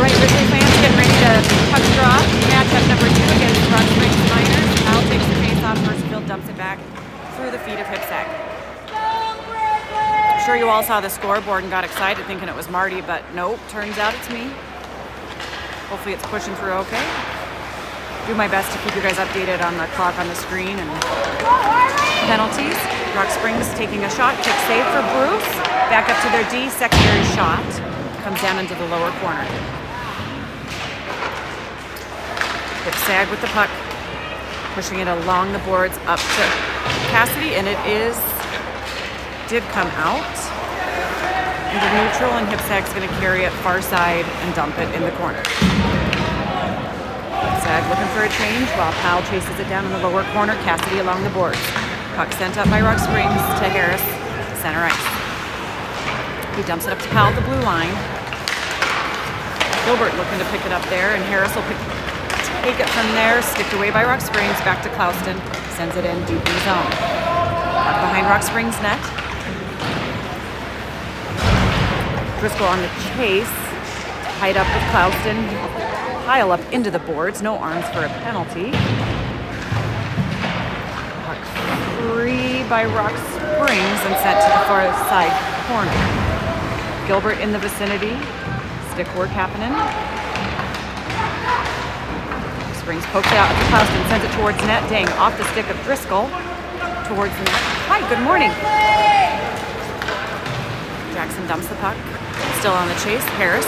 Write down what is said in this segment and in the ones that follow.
right, Grizzlies fans getting ready to puck draw. Matchup number 2 against RockSprings Miners. Al takes the face off. Versity dumps it back through the feet of Hipsag. I'm sure you all saw the scoreboard and got excited thinking it was Marty, but nope, turns out it's me. Hopefully it's pushing through okay. Do my best to keep you guys updated on the clock on the screen and penalties. RockSprings taking a shot, kick save for Bruce. Back up to their D, secondary shot. Comes down into the lower corner. Hipsag with the puck. Pushing it along the boards up to Cassidy, and it did come out into neutral, and Hipsag's going to carry it far side and dump it in the corner. Hipsag looking for a change while Powell chases it down in the lower corner. Cassidy along the boards. Puck sent up by RockSprings to Harris, center ice. He dumps it up to Powell at the blue line. Gilbert looking to pick it up there, and Harris will take it from there. Sticked away by RockSprings, back to Clouston. Sends it in deep in the zone. Up behind RockSprings net. Driscoll on the chase. Tied up with Clouston. Pile up into the boards. No arms for a penalty. Puck free by RockSprings and sent to the far side corner. Gilbert in the vicinity. Stick work happening. Springs pokes it out to Clouston, sends it towards net. Dang, off the stick of Driscoll. Towards the net. Hi, good morning. Jackson dumps the puck. Still on the chase. Harris.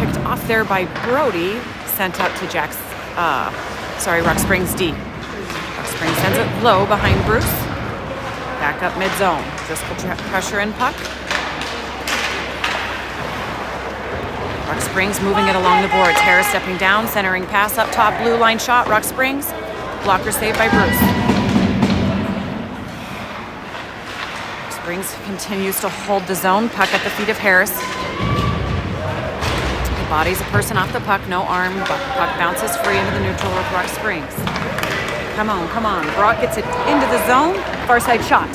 Picked off there by Brody. Sent up to RockSprings D. RockSprings sends it low behind Bruce. Back up mid-zone. Driscoll pressure in puck. RockSprings moving it along the boards. Harris stepping down, centering pass up top, blue line shot. RockSprings, blocker saved by Bruce. RockSprings continues to hold the zone. Puck at the feet of Harris. He bodies a person off the puck, no arm. Puck bounces free into the neutral with RockSprings. Come on, come on. Brock gets it into the zone. Far side shot.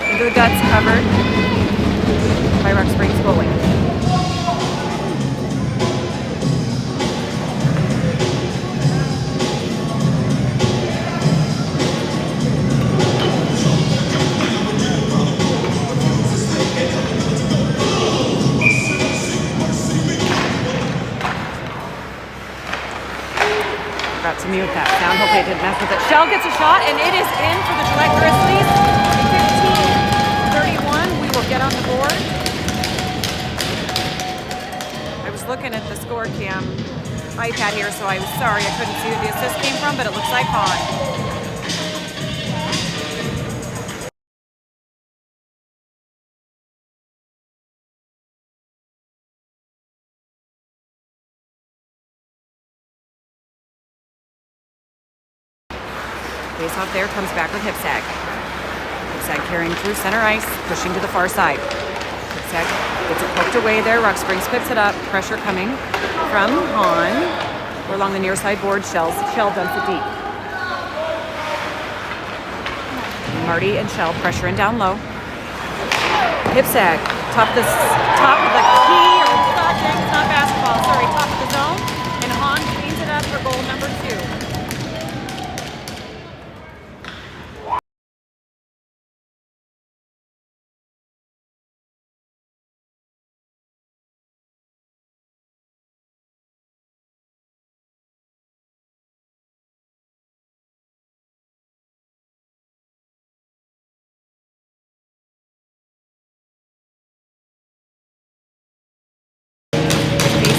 Into the guts, covered by RockSprings goalie. Forgot to mute that sound. Hopefully I didn't mess with it. Shell gets a shot, and it is in for the Gillette Grizzlies. 15-31. We will get on the board. I was looking at the score cam iPad here, so I was sorry I couldn't see who the assist came from, but it looks like Han. Face off there, comes back with Hipsag. Hipsag carrying through center ice, pushing to the far side. Hipsag gets it poked away there. RockSprings picks it up. Pressure coming from Han. We're along the near side board. Shell dumps it deep. Marty and Shell pressuring down low. Hipsag, top of the key, or it's not basketball, sorry, top of the zone. And Han cleans it up for goal number 2.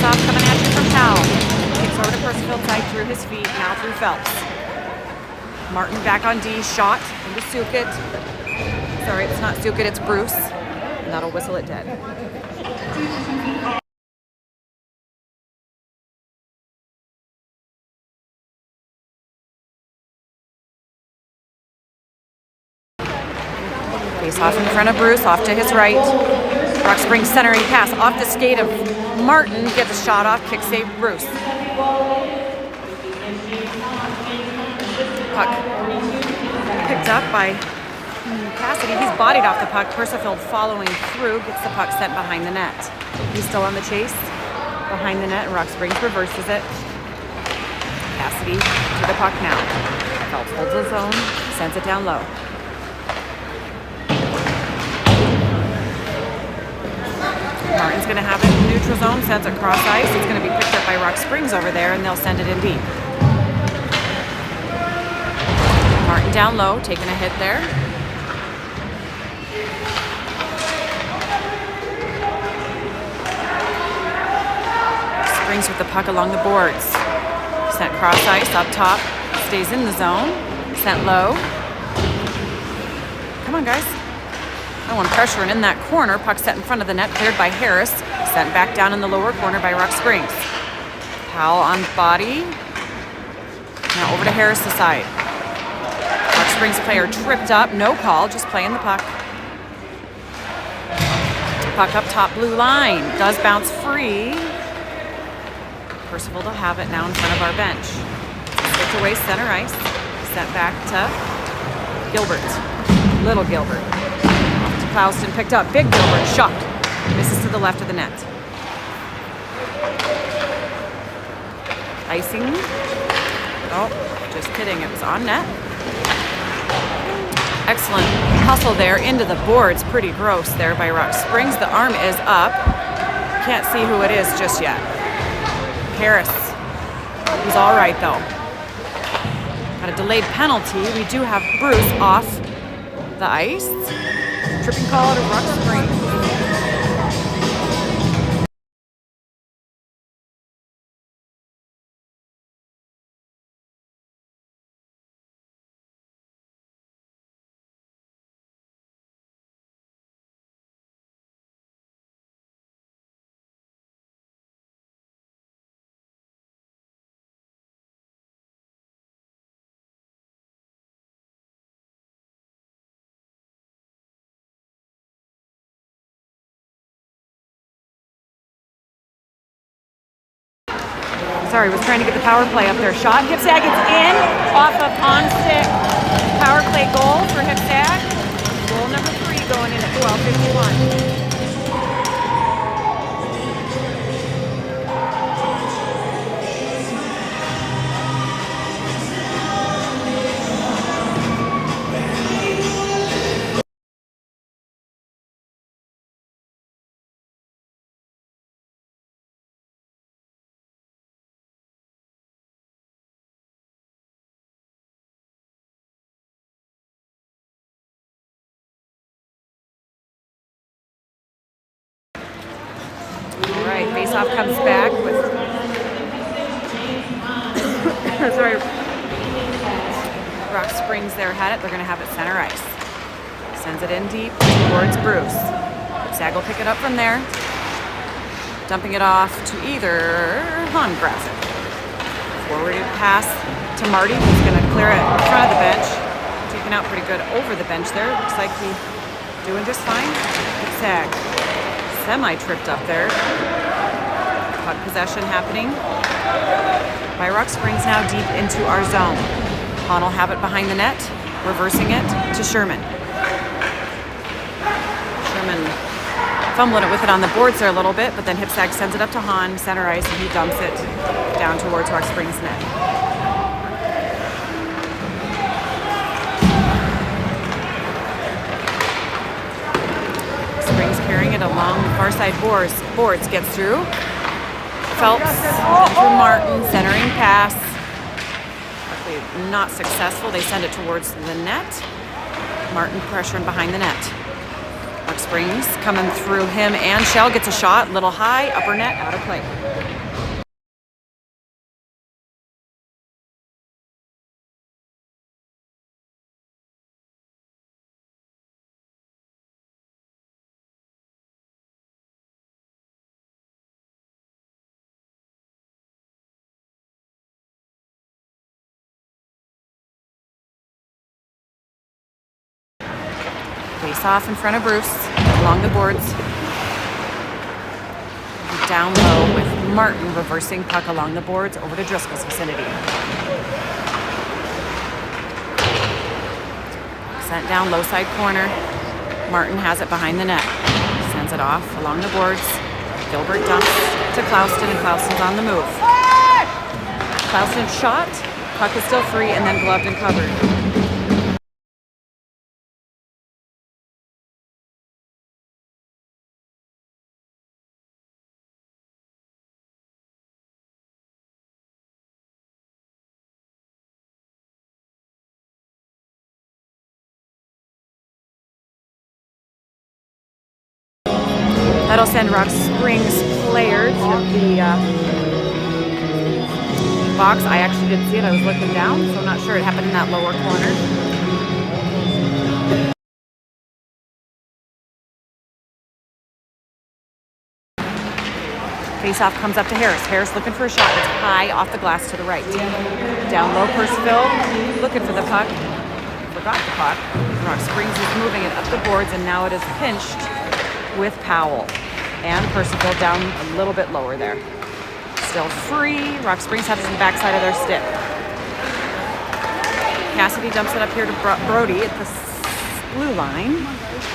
Off coming at you from Powell. Kicks over to Percival side through his feet, now through Phelps. Martin back on D, shot into Sukit. Sorry, it's not Sukit, it's Bruce. And that'll whistle it dead. Face off in front of Bruce, off to his right. RockSprings centering pass off the skate of Martin, gets a shot off, kick save Bruce. Puck picked up by Cassidy. He's bodied off the puck. Percival following through, gets the puck sent behind the net. He's still on the chase behind the net, and RockSprings reverses it. Varsity to the puck now. Phelps holds his own, sends it down low. Martin's going to have it in neutral zone, sends it cross ice. It's going to be picked up by RockSprings over there, and they'll send it in deep. Martin down low, taking a hit there. Springs with the puck along the boards. Sent cross ice up top, stays in the zone. Sent low. Come on, guys. No one pressuring in that corner. Puck set in front of the net, cleared by Harris. Sent back down in the lower corner by RockSprings. Powell on body. Now over to Harris' side. RockSprings player tripped up. No call, just playing the puck. Puck up top blue line. Does bounce free. Percival will have it now in front of our bench. Stripped away center ice. Sent back to Gilbert. Little Gilbert. Clouston picked up. Big Gilbert. Shot. Misses to the left of the net. Icing. Oh, just kidding. It was on net. Excellent hustle there into the boards. Pretty gross there by RockSprings. The arm is up. Can't see who it is just yet. Harris. He's all right, though. Got a delayed penalty. We do have Bruce off the ice. Tripping call out of RockSprings. Sorry, was trying to get the power play up there. Shot. Hipsag gets in off of on-stick. Power play goal for Hipsag. Goal number 3 going in at 12:51. All right, faceoff comes back with sorry, RockSprings there had it. They're going to have it center ice. Sends it in deep towards Bruce. Zag will pick it up from there. Dumping it off to either Han grabs it. Forward pass to Marty, who's going to clear it in front of the bench. Taken out pretty good over the bench there. Looks like he's doing just fine. Zag. Semi-tripped up there. Puck possession happening by RockSprings now deep into our zone. Han will have it behind the net, reversing it to Sherman. Sherman fumbling it with it on the boards there a little bit, but then Hipsag sends it up to Han, center ice, and he dumps it down towards RockSprings net. Carrying it along the far side boards gets through. Phelps through Martin, centering pass. Luckily not successful. They send it towards the net. Martin pressuring behind the net. RockSprings coming through him, and Shell gets a shot, little high, upper net, out of play. Face off in front of Bruce, along the boards. Down low with Martin reversing puck along the boards over to Driscoll's vicinity. Sent down low side corner. Martin has it behind the net. Sends it off along the boards. Gilbert dumps to Clouston, and Clouston's on the move. Clouston shot, puck is still free, and then gloved and covered. That'll send RockSprings players to the box. I actually didn't see it. I was looking down, so I'm not sure it happened in that lower corner. Face-off comes up to Harris. Harris looking for a shot. It's high off the glass to the right. Down low, Percival looking for the puck. Forgot the puck. RockSprings is moving it up the boards, and now it is pinched with Powell. And Percival down a little bit lower there. Still free. RockSprings has it in the backside of their stick. Cassidy dumps it up here to Brody at the blue line.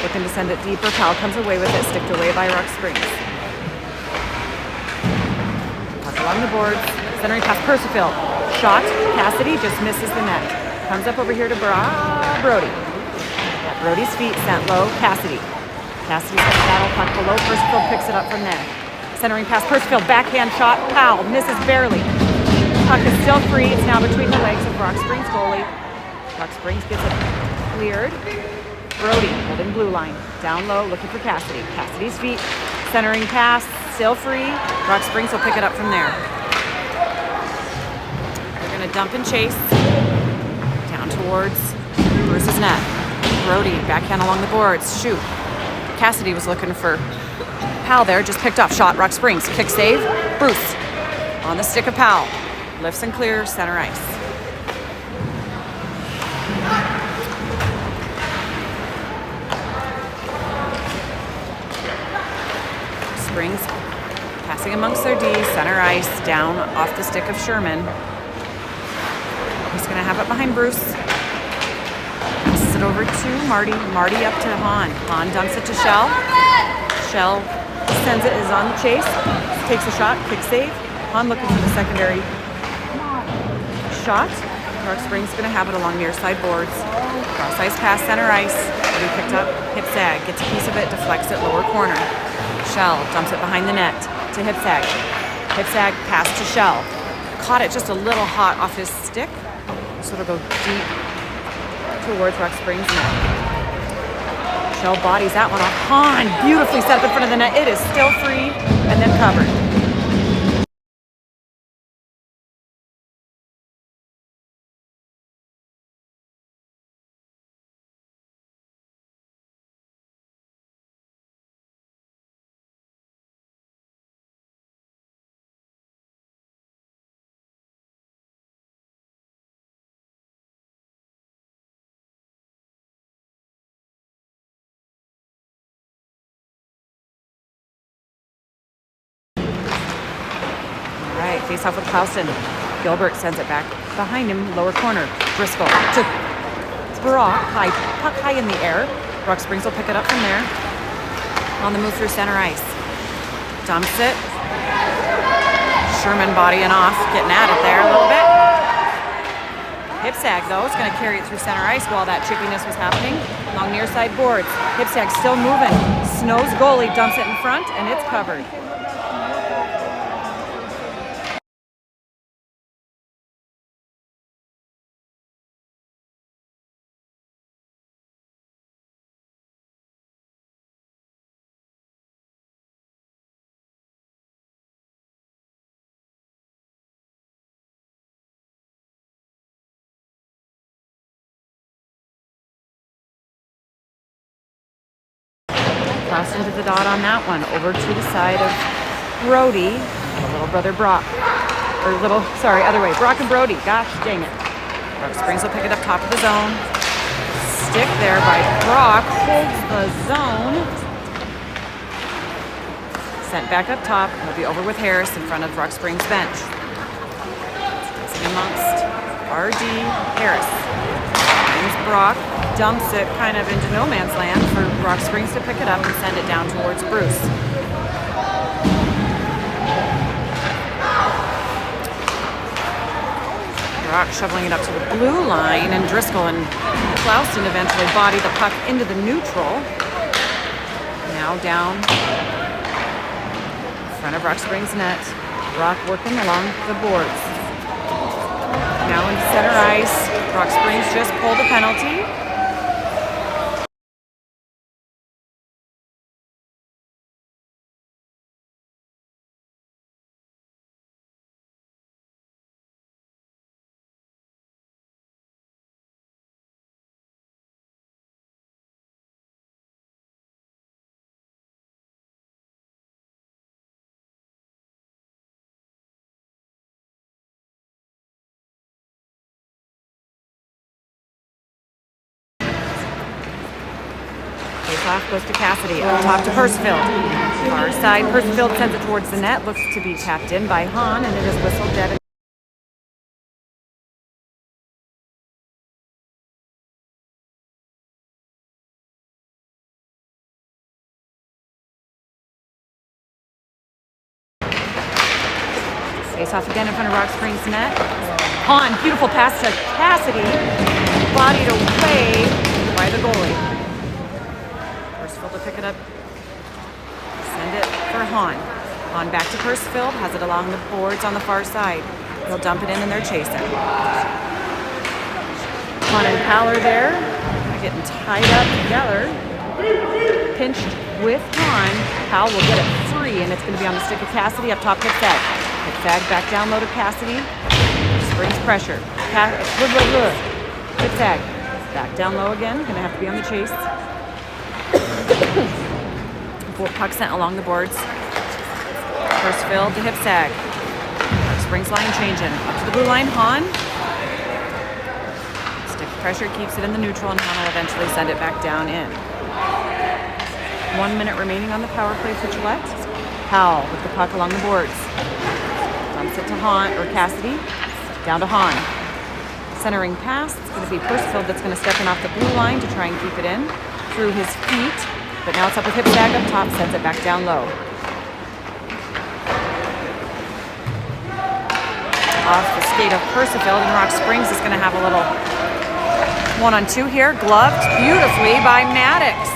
Looking to send it deeper. Powell comes away with it, sticked away by RockSprings. Puck along the boards. Centering past Percival. Shot. Cassidy just misses the net. Comes up over here to Brody. At Brody's feet, sent low. Cassidy. Cassidy's got the battle puck below. Percival picks it up from there. Centering past Percival. Backhand shot. Powell misses barely. Puck is still free. It's now between the legs of RockSprings goalie. RockSprings gets it cleared. Brody holding blue line. Down low, looking for Cassidy. Cassidy's feet. Centering pass. Still free. RockSprings will pick it up from there. They're going to dump and chase. Down towards Bruce's net. Brody, backhand along the boards. Shoot. Cassidy was looking for Powell there. Just picked off. Shot. RockSprings. Kick save. Bruce on the stick of Powell. Lifts and clears center ice. Springs passing amongst their D, center ice, down off the stick of Sherman. He's going to have it behind Bruce. Passes it over to Marty. Marty up to Hahn. Hahn dumps it to Shell. Shell sends it, is on the chase, takes a shot, kick save. Hahn looking for the secondary shot. RockSprings going to have it along near side boards. Cross ice pass, center ice. He picked up, hip sag, gets a piece of it, deflects it lower corner. Shell dumps it behind the net to hip sag. Hip sag pass to Shell. Caught it just a little hot off his stick, so it'll go deep towards RockSprings net. Shell bodies that one off. Hahn beautifully set up in front of the net. It is still free and then covered. Face off with Clouston. Gilbert sends it back behind him, lower corner. Driscoll to Brock, puck high in the air. RockSprings will pick it up from there. On the move through center ice. Dumps it. Sherman bodying off, getting at it there a little bit. Hipsag though is going to carry it through center ice while that chippiness was happening. Along near side boards. Hipsag still moving. Snow's goalie dumps it in front and it's covered. Crossed into the dot on that one. Over to the side of Brody. And a little brother Brock. Other way. Brock and Brody. Gosh dang it. RockSprings will pick it up top of the zone. Stick there by Brock. Holds the zone. Sent back up top. It'll be over with Harris in front of RockSprings bench. Passing amongst RD Harris. Finds Brock. Dumps it kind of into no man's land for RockSprings to pick it up and send it down towards Bruce. Rock shoveling it up to the blue line, and Driscoll and Clouston eventually body the puck into the neutral. Now down in front of RockSprings net. Rock working along the boards. Now into center ice. RockSprings just pulled a penalty. Faceoff goes to Cassidy. Up top to Percival. Far side, Percival sends it towards the net. Looks to be tapped in by Hahn, and it is whistled dead. Face-off again in front of RockSprings net. Hahn, beautiful pass to Cassidy. Bodied away by the goalie. Percival to pick it up. Send it for Hahn. Hahn back to Percival. Has it along the boards on the far side. He'll dump it in and they're chasing. Hahn and Paller there. Getting tied up together. Pinched with Hahn. Powell will get it free, and it's going to be on the stick of Cassidy. Up top, Hitzag. Hitzag back down low to Cassidy. Springs pressure. Hitzag. Back down low again. Going to have to be on the chase. Puck sent along the boards. Percival to Hitzag. Springs line changing. Up to the blue line, Hahn. Stick pressure keeps it in the neutral, and Hahn will eventually send it back down in. 1 minute remaining on the power play for Gillette. Powell with the puck along the boards. Dumps it to Hahn, or Cassidy. Down to Hahn. Centering pass. It's going to be Percival that's going to step in off the blue line to try and keep it in through his feet. But now it's up with Hitzag up top, sends it back down low. Off the skate of Percival, and RockSprings is going to have a little 1-on-2 here. Gloved beautifully by Maddox.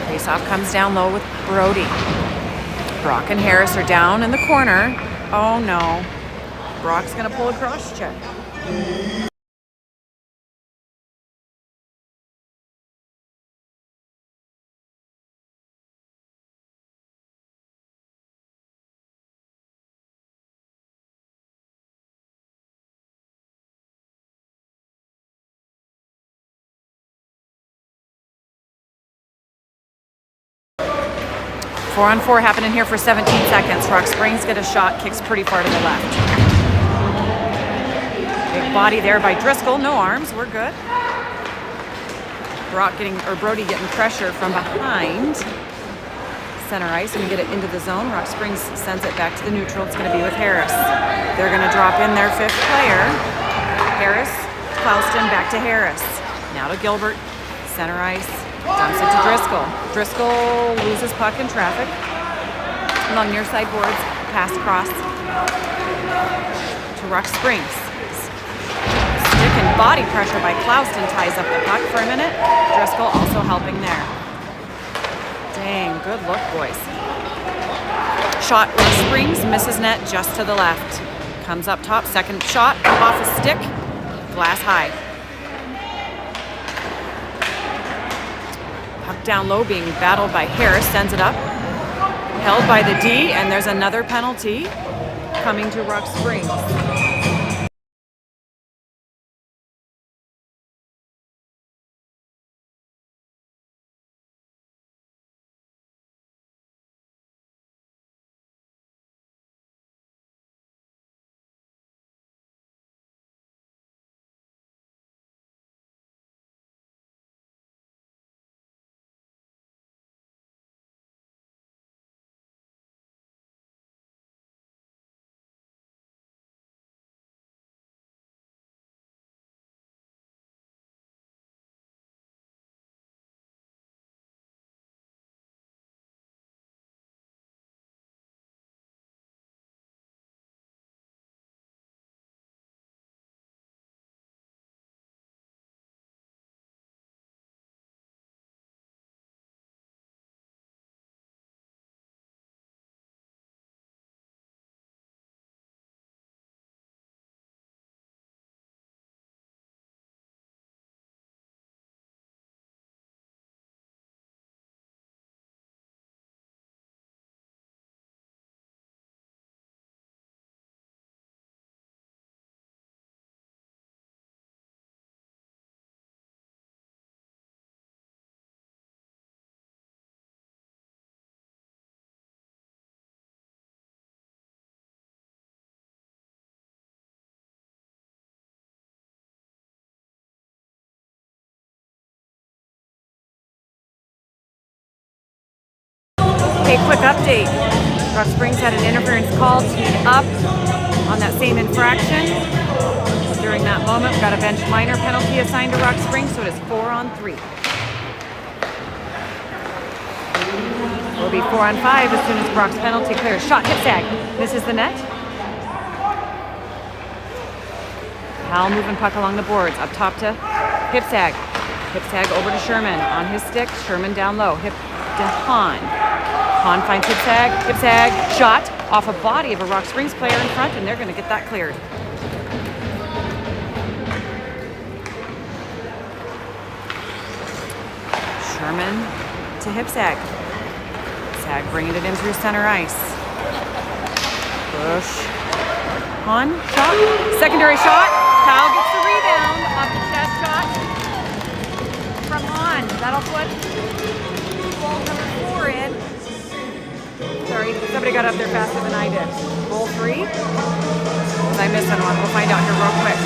Faceoff comes down low with Brody. Brock and Harris are down in the corner. Oh no. Brock's gonna pull a cross check. Four-on-four happening here for 17 seconds. RockSprings get a shot, kicks pretty far to the left. Big body there by Driscoll, no arms, we're good. Brody getting pressure from behind center ice, and we get it into the zone. RockSprings sends it back to the neutral. It's going to be with Harris. They're going to drop in their fifth player. Harris, Clouston back to Harris. Now to Gilbert, center ice. Dumps it to Driscoll. Driscoll loses puck in traffic. Along near side boards, pass across to RockSprings. Stick and body pressure by Clouston ties up the puck for a minute. Driscoll also helping there. Dang, good look, boys. Shot RockSprings, misses net just to the left. Comes up top, second shot, off a stick, glass high. Puck down low, being battled by Harris, sends it up. Held by the D, and there's another penalty coming to RockSprings. quick update. RockSprings had an interference call teed up on that same infraction. During that moment, we got a bench minor penalty assigned to RockSprings, so it is 4-on-3. Will be 4-on-5 as soon as Brock's penalty clears. Shot, hip sag, misses the net. Hal moving puck along the boards, up top to hip sag. Hip sag over to Sherman on his stick. Sherman down low, hip to Hahn. Hahn finds hip sag, shot off a body of a RockSprings player in front, and they're going to get that cleared. Sherman to hip sag. Sag bringing it in through center ice. Push. Hahn, shot. Secondary shot. Hal gets the rebound off the chest shot from Hahn. That'll put goal number 4 in. Sorry, somebody got up there faster than I did. Goal 3. I missed on one. We'll find out here real quick.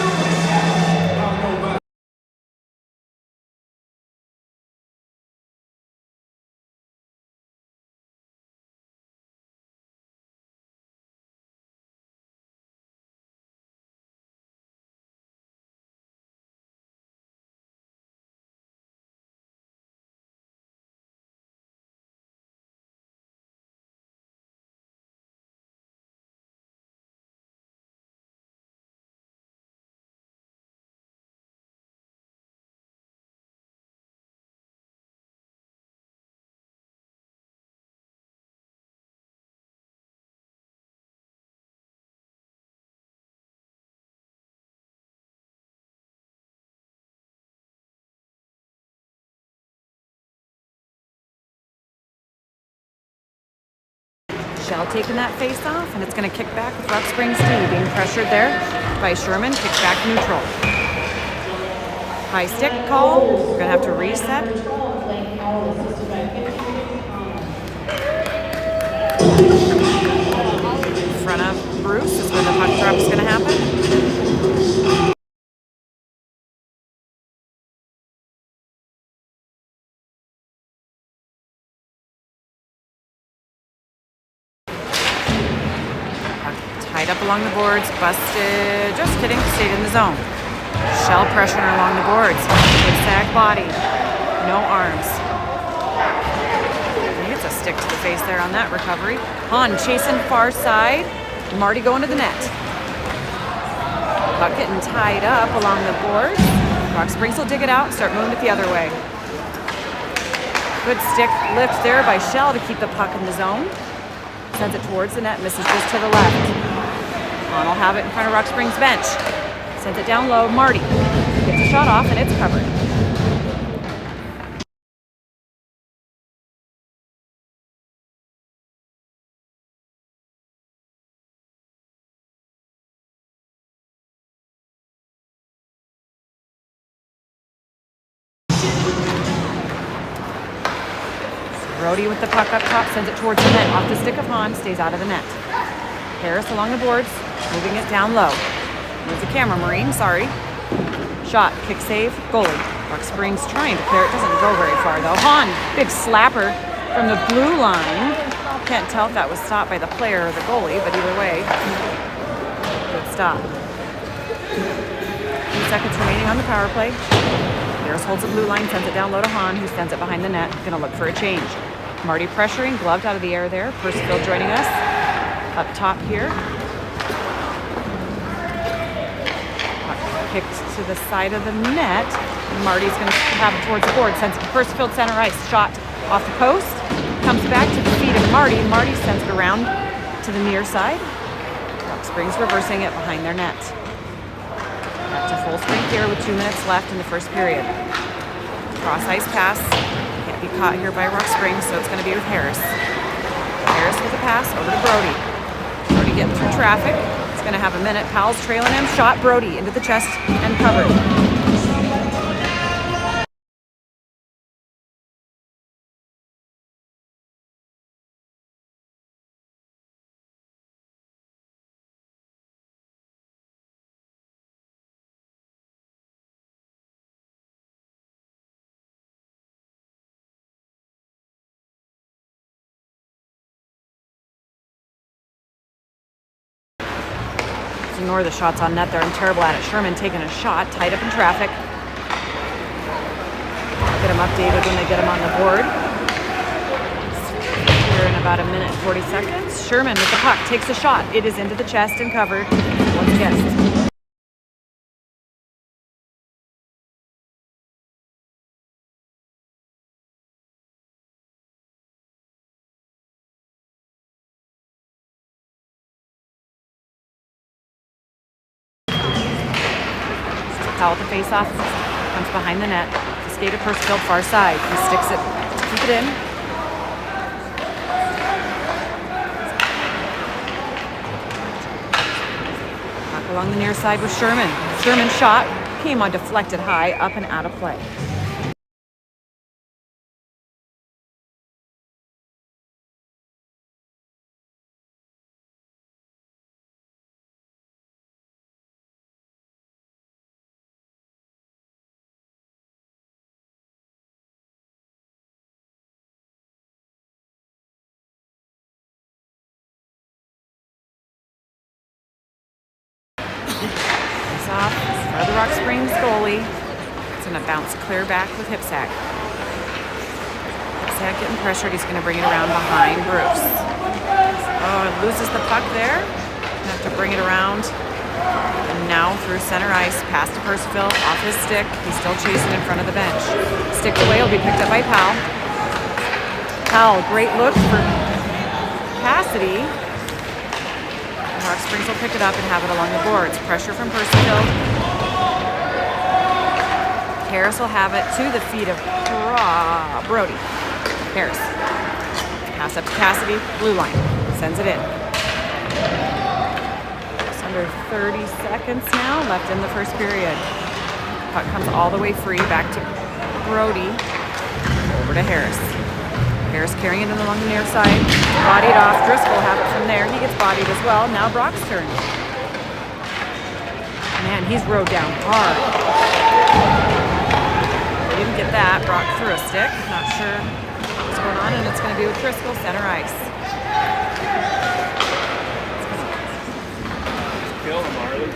Shell taking that face off, and it's going to kick back with RockSprings D. Being pressured there by Sherman. Kick back neutral. High stick call. We're going to have to reset. In front of Bruce is where the puck drop is going to happen. Tied up along the boards, busted. Just kidding, stayed in the zone. Shell pressure along the boards. Big sag body, no arms. He gets a stick to the face there on that recovery. Hahn chasing far side. Marty going to the net. Puck getting tied up along the boards. RockSprings will dig it out and start moving it the other way. Good stick lift there by Shell to keep the puck in the zone. Sends it towards the net, misses just to the left. Hahn will have it in front of RockSprings bench. Sends it down low. Marty gets a shot off, and it's covered. Brody with the puck up top, sends it towards the net. Off the stick of Hahn, stays out of the net. Harris along the boards, moving it down low. There's the camera, Marine, sorry. Shot, kick save, goalie. RockSprings trying to clear it, doesn't go very far though. Hahn, big slapper from the blue line. Can't tell if that was stopped by the player or the goalie, but either way, good stop. 2 seconds remaining on the power play. Harris holds the blue line, sends it down low to Hahn, who sends it behind the net. Gonna look for a change. Marty pressuring, gloved out of the air there. Percival joining us up top here. Kicked to the side of the net. Marty's going to have it towards the board. Sends it to first field center ice. Shot off the post. Comes back to the feet of Marty. Marty sends it around to the near side. RockSprings reversing it behind their net. Back to full strength here with 2 minutes left in the first period. Cross ice pass. Can't be caught here by RockSprings, so it's going to be with Harris. Harris with a pass over to Brody. Brody getting through traffic. It's going to have a minute. Powell's trailing him. Shot Brody into the chest and covered. Just ignore the shots on net there. I'm terrible at it. Sherman taking a shot, tied up in traffic. Get him updated when they get him on the board. Here in about 1:40. Sherman with the puck takes a shot. It is into the chest and covered. One chest. Powell to face off. Comes behind the net. To skate to Percival, far side. He sticks it to keep it in. Puck along the near side with Sherman. Sherman's shot came on deflected high, up and out of play. Off for the RockSprings goalie. It's going to bounce clear back with Hipsack. Hipsack getting pressured. He's going to bring it around behind Bruce. Oh, it loses the puck there. Gonna have to bring it around. And now through center ice, pass to Percival, off his stick. He's still chasing in front of the bench. Sticked away, will be picked up by Powell. Powell, great look for Cassidy. RockSprings will pick it up and have it along the boards. Pressure from Percival. Harris will have it to the feet of Brody. Harris. Pass up to Cassidy. Blue line. Sends it in. Just under 30 seconds now left in the first period. Puck comes all the way free back to Brody. Over to Harris. Harris carrying it along the near side. Bodied off. Driscoll will have it from there. He gets bodied as well. Now Brock's turn. Man, he's rode down hard. They didn't get that. Brock threw a stick. Not sure what's going on, and it's going to be with Driscoll, center ice. Kill him, Marley.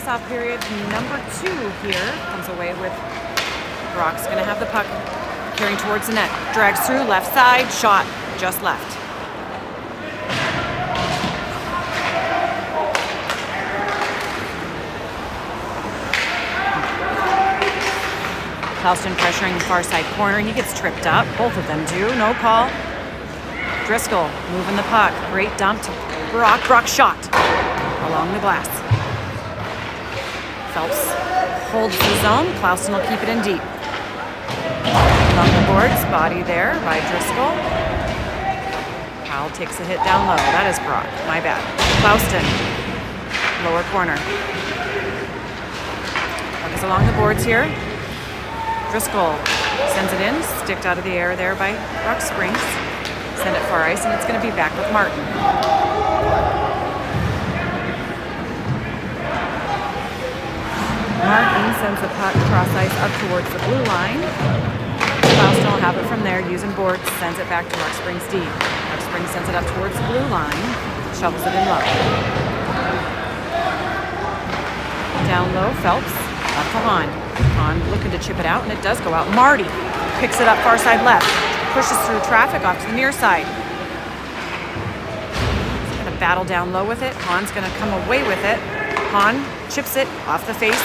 face-off period number 2 here. Comes away with Brock's gonna have the puck carrying towards the net. Drags through, left side, shot, just left. Houston pressuring the far side corner. He gets tripped up. Both of them do. No call. Driscoll moving the puck. Great dump to Brock. Brock shot along the glass. Phelps holds the zone. Clauston will keep it in deep. Along the boards. Body there by Driscoll. Powell takes a hit down low. That is Brock. My bad. Clauston. Lower corner. Puck is along the boards here. Driscoll sends it in, sticked out of the air there by RockSprings. Send it far ice, and it's going to be back with Martin. Martin sends the puck cross ice up towards the blue line. Clauston will have it from there, using boards, sends it back to RockSprings D. RockSprings sends it up towards the blue line, shovels it in low. Down low, Phelps, up to Hahn. Hahn looking to chip it out, and it does go out. Marty picks it up far side left, pushes through traffic off to the near side. He's going to battle down low with it. Hahn's going to come away with it. Hahn chips it off the face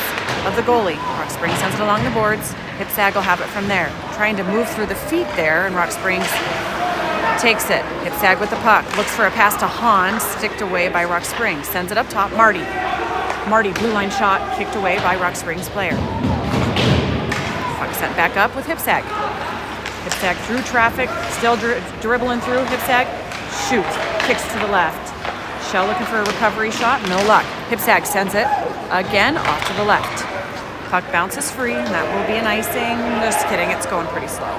of the goalie. RockSprings sends it along the boards. Hipsag will have it from there. Trying to move through the feet there, and RockSprings takes it. Hipsag with the puck. Looks for a pass to Hahn, sticked away by RockSprings. Sends it up top. Marty, blue line shot, kicked away by RockSprings player. Puck sent back up with Hipsag. Hipsag through traffic, still dribbling through. Hipsag shoots, kicks to the left. Shell looking for a recovery shot, no luck. Hipsag sends it again off to the left. Puck bounces free, and that will be an icing. Just kidding, it's going pretty slow.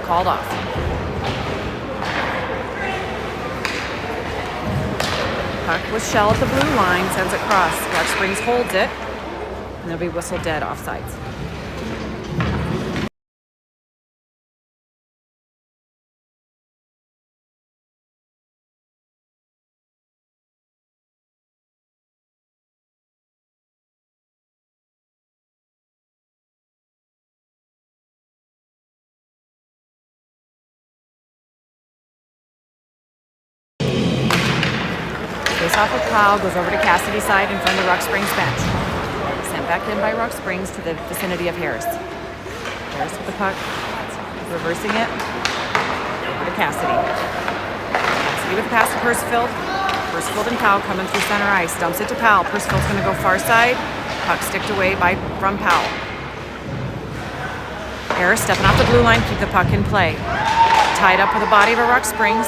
Called off. Puck with Shell at the blue line, sends it cross. RockSprings holds it, and it'll be whistled dead offsides. Face off with Kyle, goes over to Cassidy's side in front of the RockSprings bench. Sent back in by RockSprings to the vicinity of Harris. Harris with the puck, reversing it, over to Cassidy. Cassidy with the pass to Percifield. Percifield and Powell coming through center ice. Dumps it to Powell. Percifield's going to go far side. Puck sticked away from Powell. Harris stepping off the blue line, keep the puck in play. Tied up with the body of a RockSprings.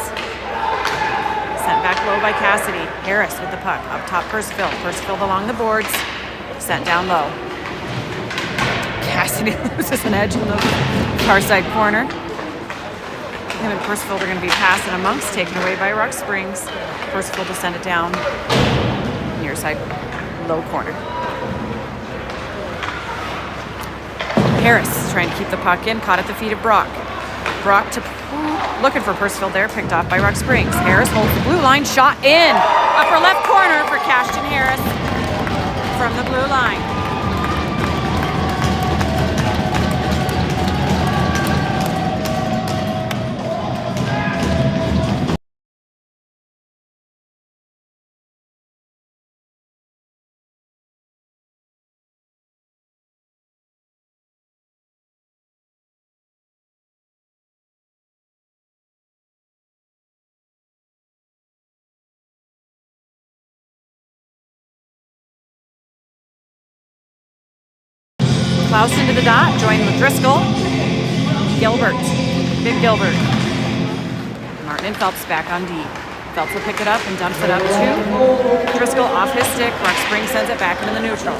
Sent back low by Cassidy. Harris with the puck. Up top, Percifield. Percifield along the boards. Sent down low. Cassidy loses an edge in the far side corner. Him and Percifield are going to be passing amongst, taken away by RockSprings. Percifield will send it down near side, low corner. Harris trying to keep the puck in, caught at the feet of Brock. Brock looking for Percifield there, picked off by RockSprings. Harris holds the blue line, shot in. Upper left corner for Cashton Harris from the blue line. Clauston to the dot, joined with Driscoll. Gilbert, Big Gilbert. Martin and Phelps back on D. Phelps will pick it up and dumps it up to Driscoll off his stick. RockSprings sends it back into the neutral.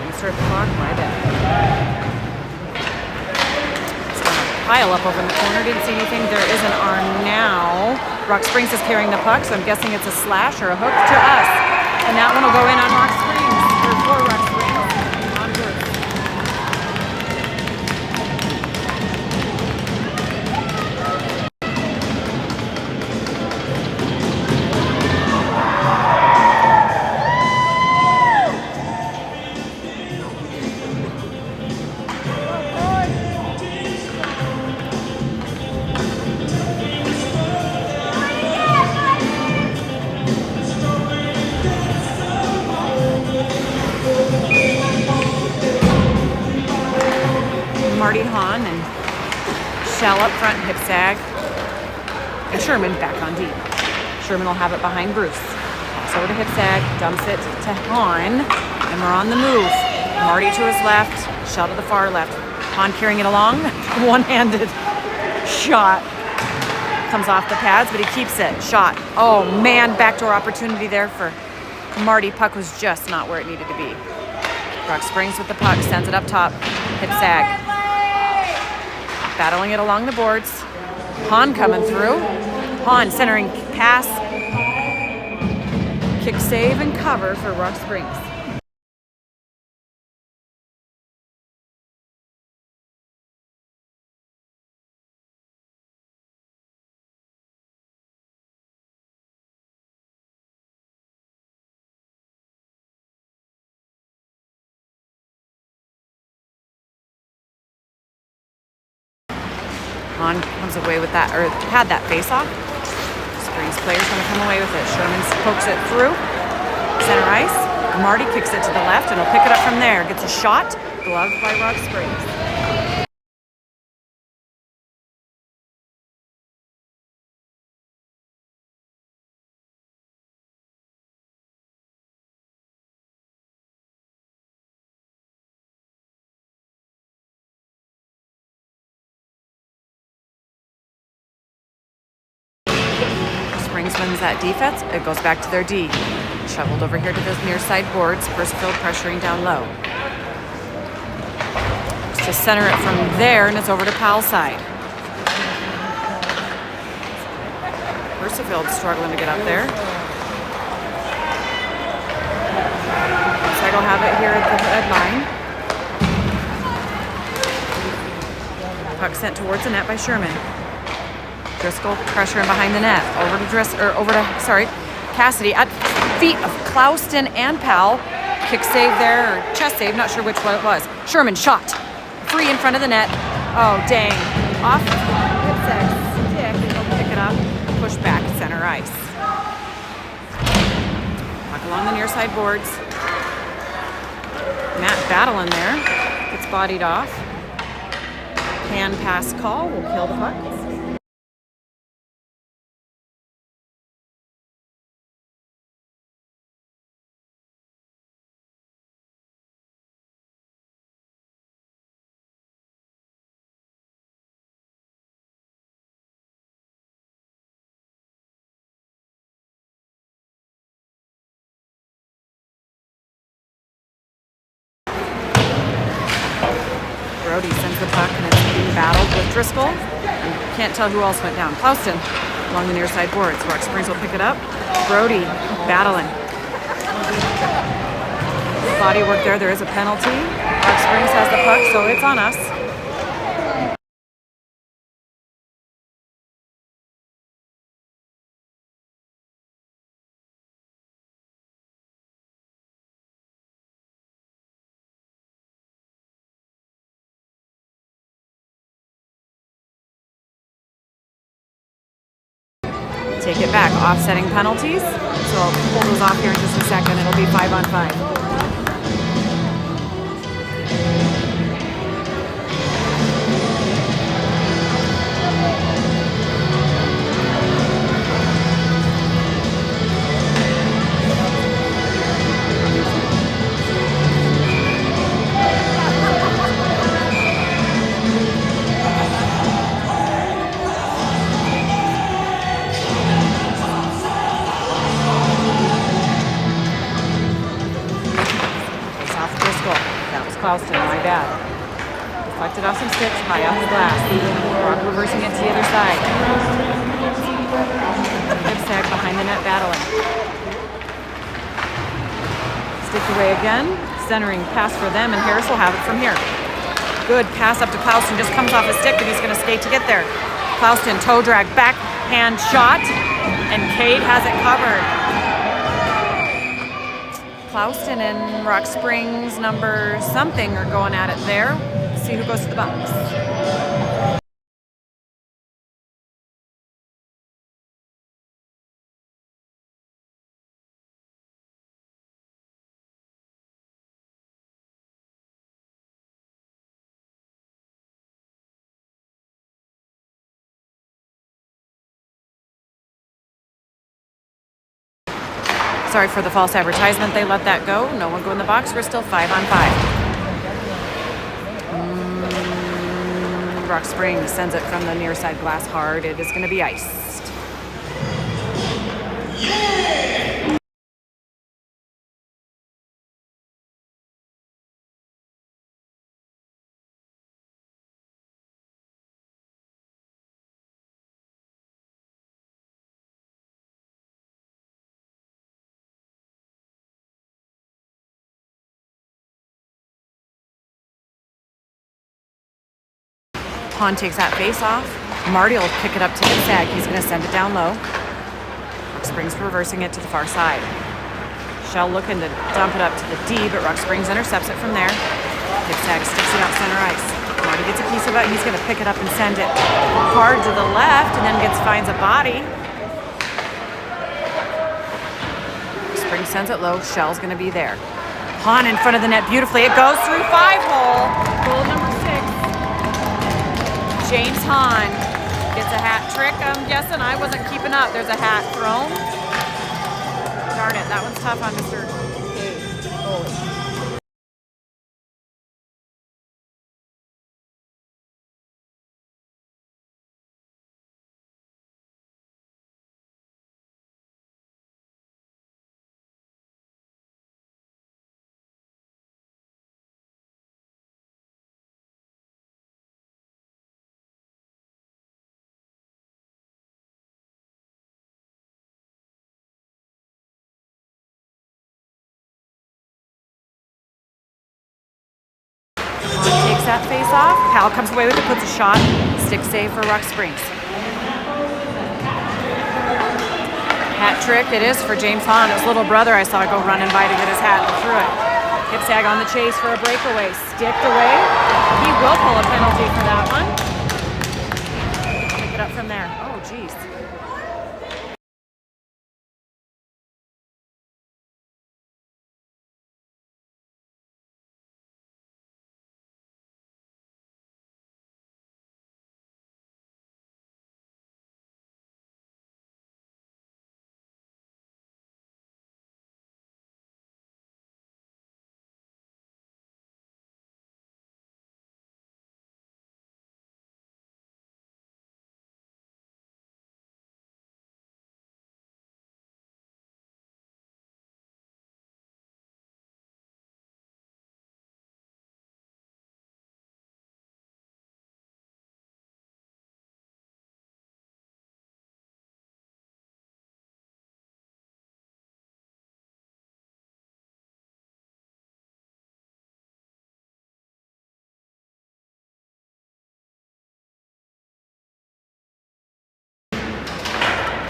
Insert the clock, my bad. Pile up over in the corner. Didn't see anything. There is an arm now. RockSprings is carrying the puck, so I'm guessing it's a slash or a hook to us. And that one will go in on RockSprings, or for RockSprings. On shell up front, hip sag. And Sherman back on deep. Sherman will have it behind Bruce. Pass over to hip sag, dumps it to Hahn, and we're on the move. Marty to his left, shell to the far left. Hahn carrying it along, one-handed shot. Comes off the pads, but he keeps it. Shot. Oh man, backdoor opportunity there for Marty. Puck was just not where it needed to be. RockSprings with the puck, sends it up top. Hip sag. Battling it along the boards. Hahn coming through. Hahn centering pass. Kick save and cover for RockSprings. Hahn comes away with that, or had that face-off. Springs player's going to come away with it. Sherman pokes it through. Center ice. Marty kicks it to the left, and he'll pick it up from there. Gets a shot. Gloved by RockSprings. Springs wins that defense. It goes back to their D. Shoveled over here to those near side boards. Versfield pressuring down low. To center it from there, and it's over to Powell's side. Versfield struggling to get up there. Side will have it here at the red line. Puck sent towards the net by Sherman. Driscoll pressuring behind the net. Over to Cassidy at feet of Clouston and Powell. Kick save there, or chest save, not sure which one it was. Sherman shot. Free in front of the net. Oh, dang. Off hip sag stick, and he'll pick it up. Push back, center ice. Puck along the near side boards. Matt battling there. Gets bodied off. Hand pass call will kill the puck. Brody sends the puck, and it's being battled with Driscoll. And can't tell who else went down. Clouston along the near side boards. RockSprings will pick it up. Brody battling. Body work there. There is a penalty. RockSprings has the puck, so it's on us. Take it back, offsetting penalties. So I'll pull those off here in just a second. It'll be 5-on-5. Clouston, my bad. Deflected off some sticks, high off the glass. Rock reversing it to the other side. Hip sag behind the net battling. Stick away again. Centering pass for them, and Harris will have it from here. Good pass up to Clouston. Just comes off a stick, but he's going to skate to get there. Clouston, toe drag, backhand shot, and Cade has it covered. Clouston and RockSprings number something are going at it there. See who goes to the box. Sorry for the false advertisement. They let that go. No one go in the box. We're still 5 on 5. RockSprings sends it from the near side glass hard. It is going to be iced. Pond takes that face off. Marty will pick it up to the sag. He's going to send it down low. RockSprings reversing it to the far side. Shell looking to dump it up to the D, but RockSprings intercepts it from there. Hip sag sticks it out center ice. Marty gets a piece of it. He's going to pick it up and send it hard to the left, and then finds a body. RockSprings sends it low. Shell's going to be there. Pond in front of the net beautifully. It goes through 5-hole. Goal number 6. James Hahn gets a hat trick. I'm guessing I wasn't keeping up. There's a hat thrown. Darn it, that one's tough on Mr. Goalie. Takes that face off. Powell comes away with it, puts a shot. Stick save for RockSprings. Hat trick it is for James Hahn. His little brother I saw go running by to get his hat and threw it. Hip sag on the chase for a breakaway. Sticked away. He will pull a penalty for that one. Pick it up from there. Oh, geez.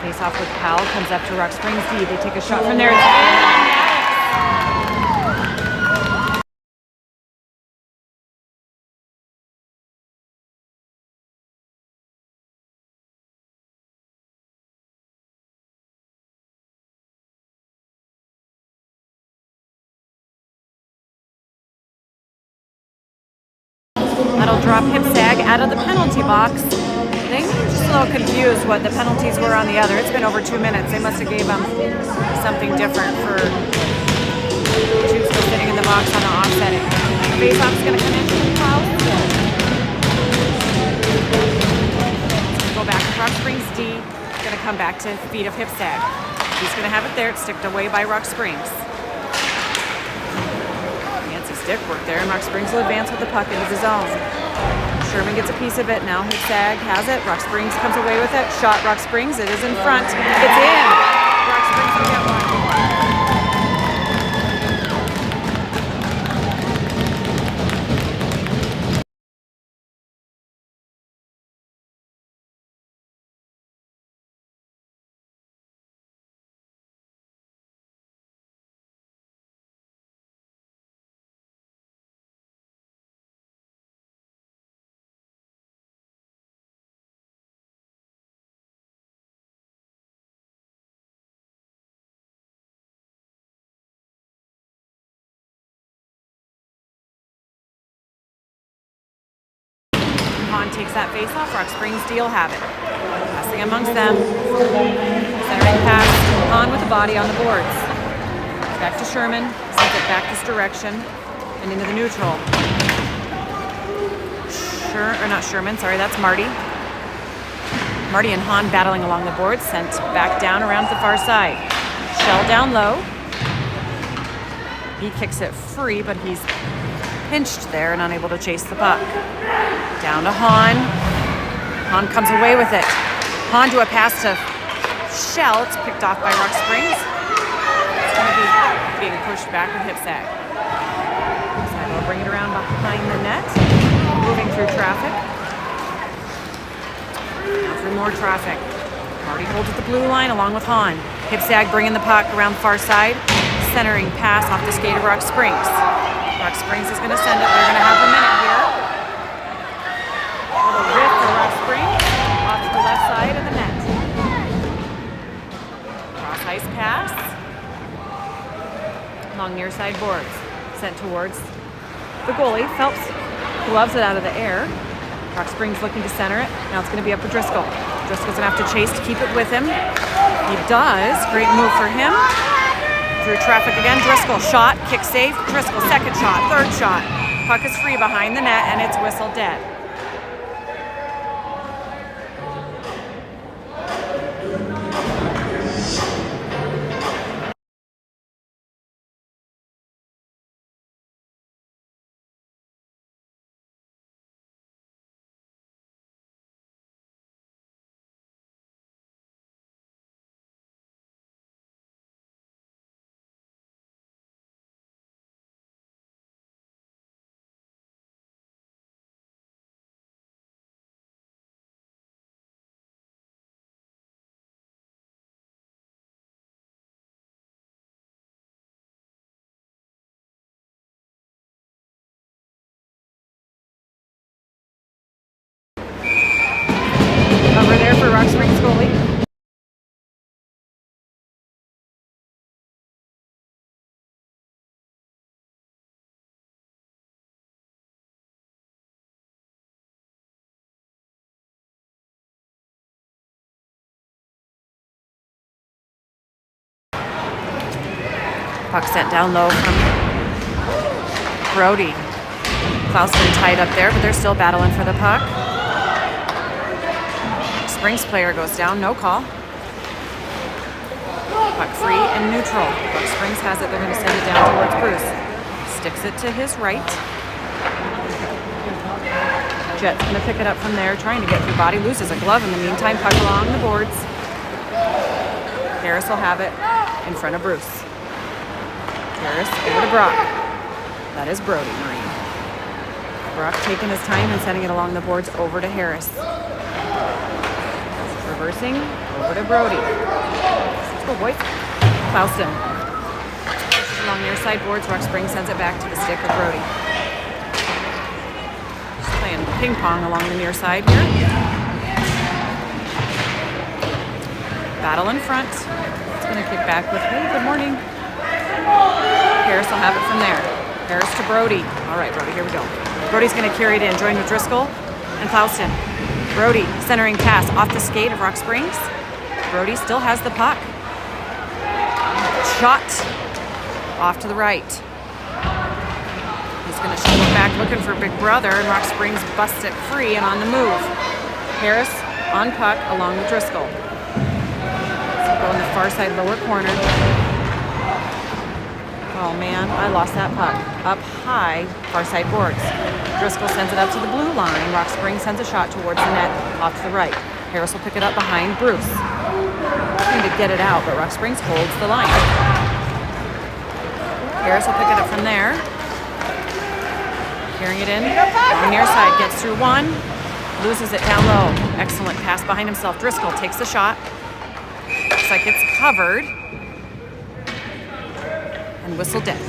Face off with Powell, comes up to RockSprings D. They take a shot from there. It's in on That'll drop hip sag out of the penalty box. They were just a little confused what the penalties were on the other. It's been over 2 minutes. They must have gave them something different for Juice was sitting in the box on the offsetting. Face-off's going to come in from the foul. Go back to RockSprings D. Going to come back to feet of hip sag. He's going to have it there. It's sticked away by RockSprings. Fancy stick work there, and RockSprings will advance with the puck into the zone. Sherman gets a piece of it now. Hip sag has it. RockSprings comes away with it. Shot RockSprings. It is in front. It's in. RockSprings will get one. Pond takes that face off. RockSprings D will have it. Passing amongst them. Centering pass. Pond with the body on the boards. Back to Sherman. Sends it back this direction and into the neutral. Not Sherman, sorry, that's Marty. Marty and Han battling along the board, sent back down around the far side. Shell down low. He kicks it free, but he's pinched there and unable to chase the puck. Down to Han. Han comes away with it. Han to a pass to Shell. It's picked off by RockSprings. It's going to be being pushed back with hip sag. Side will bring it around behind the net. Moving through traffic. Now through more traffic. Marty holds at the blue line along with Han. Hip sag bringing the puck around the far side. Centering pass off the skate of RockSprings. RockSprings is going to send it. They're going to have a minute here. A little whiff for RockSprings. Off to the left side of the net. Cross ice pass. Along near side boards. Sent towards the goalie. Phelps gloves it out of the air. RockSprings looking to center it. Now it's going to be up to Driscoll. Driscoll's going to have to chase to keep it with him. He does. Great move for him. Through traffic again. Driscoll shot, kick save. Driscoll second shot, third shot. Puck is free behind the net and it's whistle dead. Cover there for RockSprings goalie. Puck sent down low from Brody. Klauston tied up there, but they're still battling for the puck. Springs player goes down, no call. Puck free and neutral. Springs has it, they're going to send it down towards Bruce. Sticks it to his right. Jet's going to pick it up from there, trying to get through body. Loses a glove in the meantime. Puck along the boards. Harris will have it in front of Bruce. Harris over to Brock. That is Brody Marine. Brock taking his time and sending it along the boards over to Harris. Reversing over to Brody. Let's go, boys. Klauston. Along near side boards, RockSprings sends it back to the stick of Brody. Just playing ping pong along the near side here. Battle in front. It's going to kick back with, hey, good morning. Harris will have it from there. Harris to Brody. All right, Brody, here we go. Brody's going to carry it in, join with Driscoll and Klauston. Brody centering pass off the skate of RockSprings. Brody still has the puck. Shot off to the right. He's going to shoot it back looking for Big Brother, and RockSprings busts it free and on the move. Harris on puck along with Driscoll. So go in the far side lower corner. Oh man, I lost that puck. Up high, far side boards. Driscoll sends it up to the blue line. RockSprings sends a shot towards the net, off to the right. Harris will pick it up behind Bruce. Trying to get it out, but RockSprings holds the line. Harris will pick it up from there. Carrying it in. On near side, gets through one. Loses it down low. Excellent pass behind himself. Driscoll takes the shot. Looks like it's covered. And whistle dead.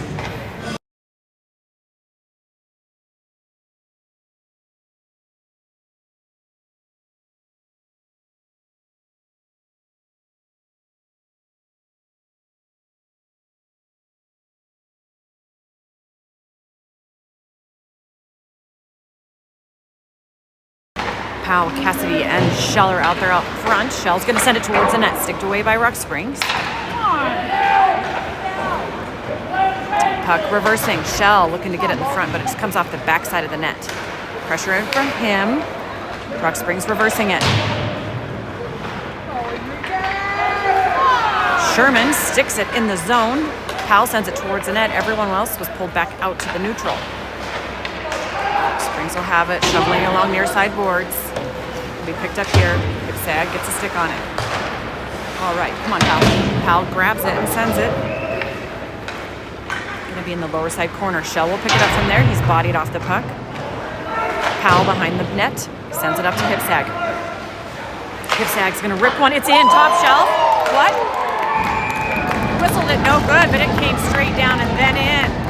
Powell, Cassidy, and Shell are out there out front. Shell's going to send it towards the net, sticked away by RockSprings. Puck reversing. Shell looking to get it in the front, but it just comes off the backside of the net. Pressure in from him. RockSprings reversing it. Sherman sticks it in the zone. Powell sends it towards the net. Everyone else was pulled back out to the neutral. RockSprings will have it, shoveling along near side boards. It'll be picked up here. Sag gets a stick on it. All right, come on, Powell. Powell grabs it and sends it. Gonna be in the lower side corner. Shell will pick it up from there. He's bodied off the puck. Powell behind the net, sends it up to Hipsag. Hipsag's gonna rip one. It's in, top shelf. What? Whistled it, no good, but it came straight down and then in.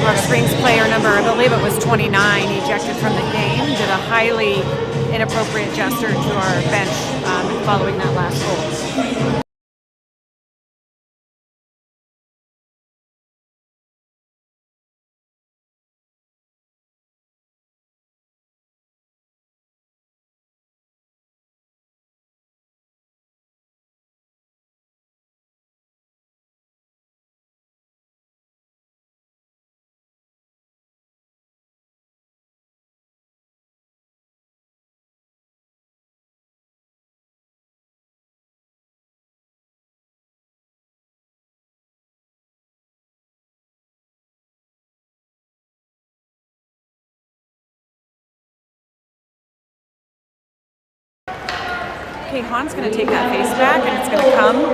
RockSprings player number, I believe it was 29, ejected from the game, did a highly inappropriate gesture to our bench following that last goal. Okay, Han's going to take that face back, and it's going to come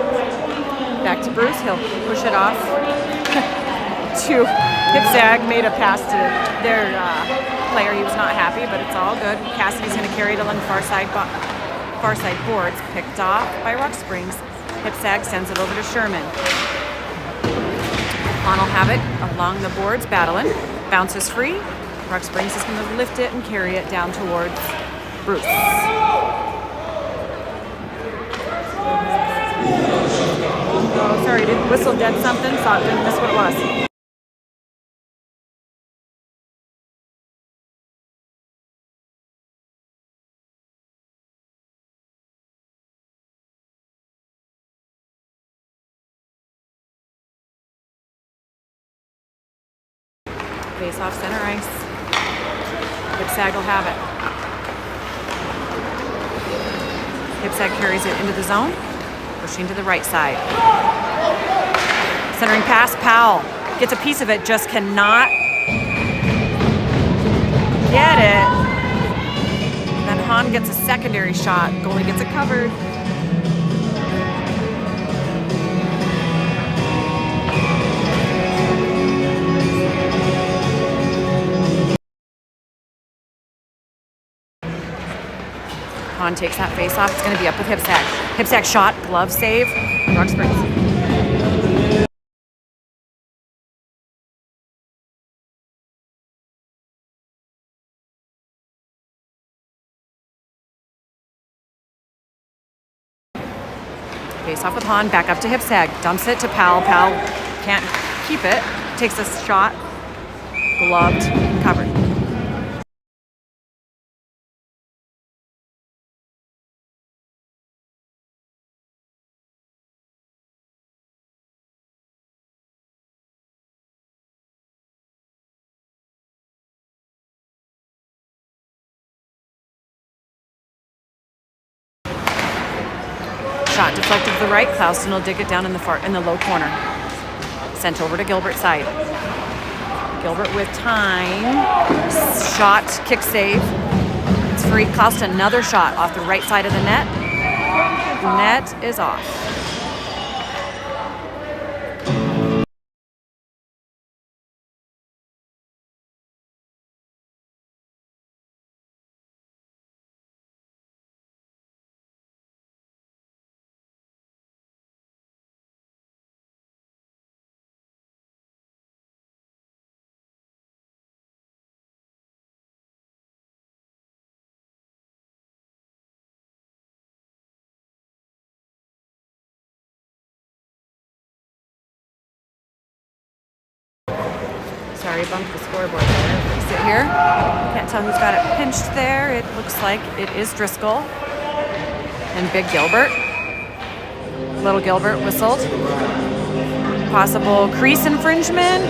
back to Bruce. He'll push it off to Hipsag. Made a pass to their player. He was not happy, but it's all good. Cassidy's going to carry it along the far side boards. Picked off by RockSprings. Hipsag sends it over to Sherman. Han will have it along the boards, battling. Bounces free. RockSprings is going to lift it and carry it down towards Bruce. Oh, sorry, did whistle dead something? Thought didn't miss what it was. Face off center ice. Hipsag will have it. Hipsag carries it into the zone. Pushing to the right side. Centering pass, Powell gets a piece of it, just cannot get it. Then Han gets a secondary shot. Goalie gets it covered. Han takes that face off. It's going to be up with Hipsag. Hipsag shot, glove save, RockSprings. Face off with Han, back up to Hipsag. Dumps it to Powell. Powell can't keep it. Takes a shot, gloved, covered. shot deflected to the right. Clouston will dig it down in the low corner. Sent over to Gilbert's side. Gilbert with time. Shot, kick save. It's free. Clouston, another shot off the right side of the net. Net is off. Sorry, bumped the scoreboard there. Fix it here. Can't tell who's got it pinched there. It looks like it is Driscoll and Big Gilbert. Little Gilbert whistled. Possible crease infringement.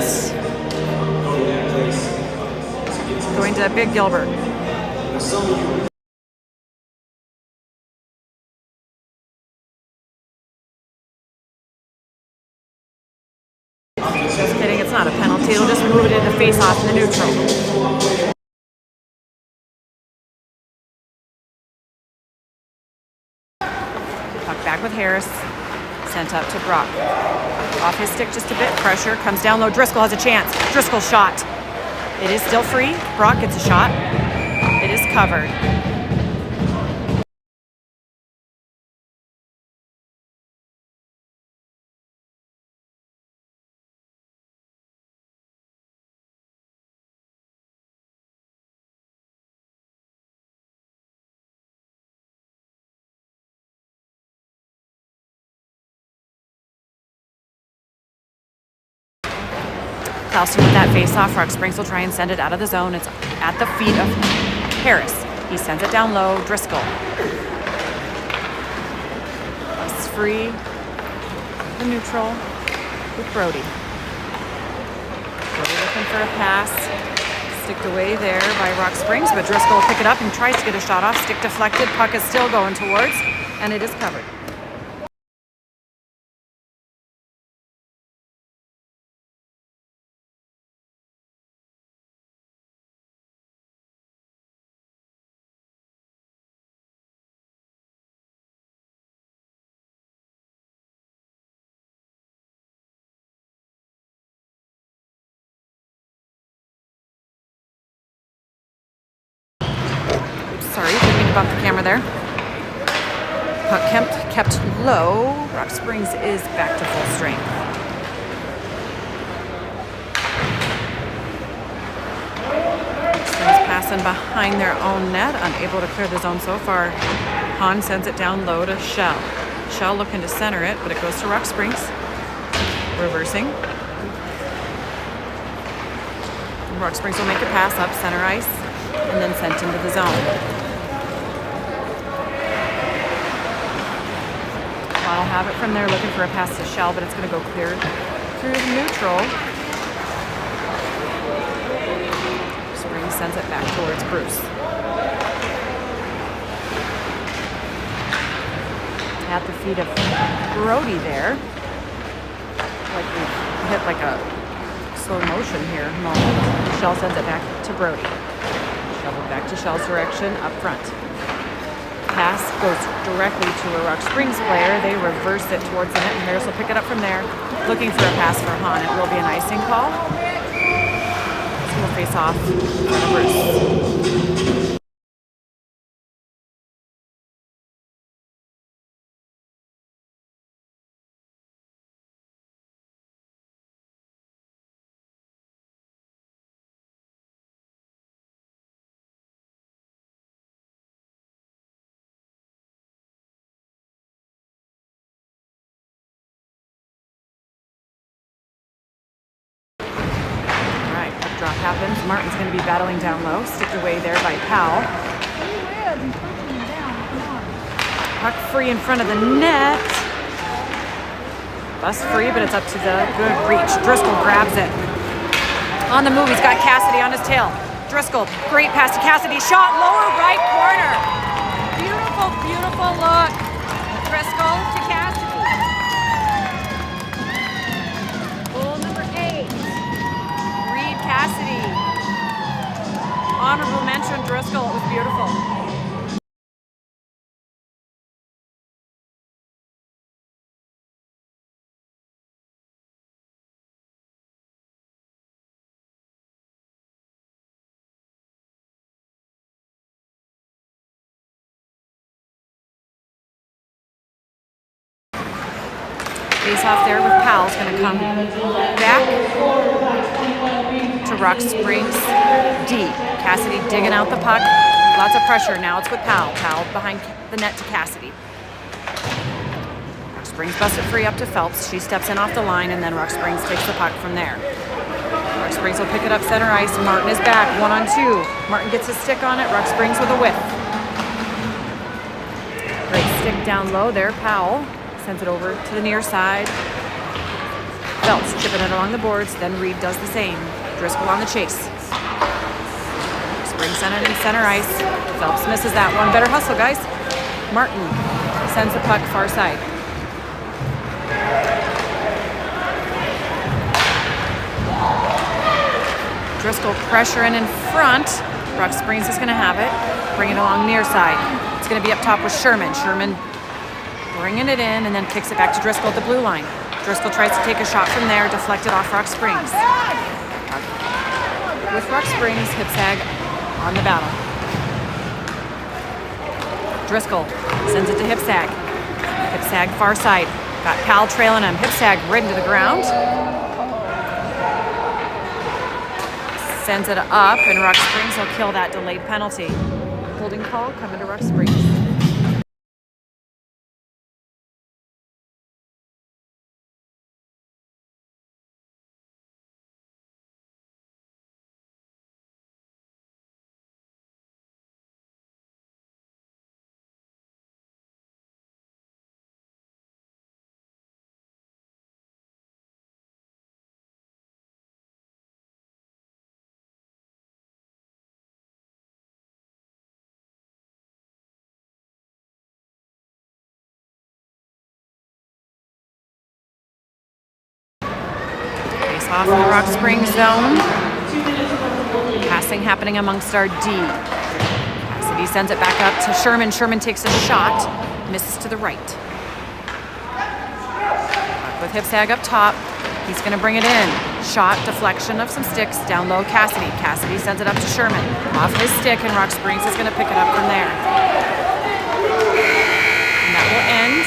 Going to Big Gilbert. Just kidding, it's not a penalty. It'll just move it into face-off in the neutral. Puck back with Harris. Sent up to Brock. Off his stick just a bit. Pressure. Comes down low. Driscoll has a chance. Driscoll shot. It is still free. Brock gets a shot. It is covered. Clouston with that face-off. RockSprings will try and send it out of the zone. It's at the feet of Harris. He sends it down low. Driscoll. It's free. The neutral with Brody. Brody looking for a pass. Sticked away there by RockSprings, but Driscoll will pick it up and tries to get a shot off. Stick deflected. Puck is still going towards, and it is covered. Sorry, didn't mean to bump the camera there. Puck kept low. RockSprings is back to full strength. RockSprings passing behind their own net, unable to clear the zone so far. Hahn sends it down low to Shell. Shell looking to center it, but it goes to RockSprings. Reversing. RockSprings will make a pass up center ice and then sent into the zone. I'll have it from there, looking for a pass to Shell, but it's going to go clear through the neutral. Springs sends it back towards Bruce. At the feet of Brody there. Like we hit like a slow motion here. Shell sends it back to Brody. Shoveled back to Shell's direction up front. Pass goes directly to a RockSprings player. They reverse it towards the net, and Harris will pick it up from there. Looking for a pass for Hahn. It will be an icing call. So we'll face off in front of Bruce. Drop happens. Martin's going to be battling down low. Sticked away there by Powell. Puck free in front of the net. Bust free, but it's up to the good reach. Driscoll grabs it. On the move, he's got Cassidy on his tail. Driscoll, great pass to Cassidy. Shot lower right corner. Beautiful, beautiful look. Driscoll to honorable mention, Driscoll. It was beautiful. Face off there with Powell's going to come back to RockSprings D. Cassidy digging out the puck. Lots of pressure. Now it's with Powell. Powell behind the net to Cassidy. RockSprings busted free up to Phelps. She steps in off the line, and then RockSprings takes the puck from there. RockSprings will pick it up center ice. Martin is back, 1-on-2. Martin gets his stick on it. RockSprings with a whiff. Great stick down low there. Powell sends it over to the near side. Phelps chipping it along the boards. Then Reed does the same. Driscoll on the chase. Spring sent it in center ice. Phelps misses that one. Better hustle, guys. Martin sends the puck far side. Driscoll pressuring in front. RockSprings is going to have it. Bring it along near side. It's going to be up top with Sherman. Sherman bringing it in and then kicks it back to Driscoll at the blue line. Driscoll tries to take a shot from there, deflected off RockSprings. With RockSprings, Hipsag on the battle. Driscoll sends it to Hipsag. Hipsag far side. Got Powell trailing him. Hipsag ridden to the ground. Sends it up, and RockSprings will kill that delayed penalty. Holding call coming to RockSprings. Off in the RockSprings zone. Passing happening amongst our D. Cassidy sends it back up to Sherman. Sherman takes a shot, misses to the right. With Hipsag up top, he's going to bring it in. Shot, deflection of some sticks, down low Cassidy. Cassidy sends it up to Sherman. Off his stick, and RockSprings is going to pick it up from there. And that will end.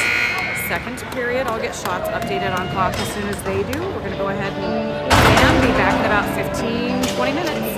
Second period. I'll get shots updated on clock as soon as they do. We're going to go ahead and be back in about 15-20 minutes.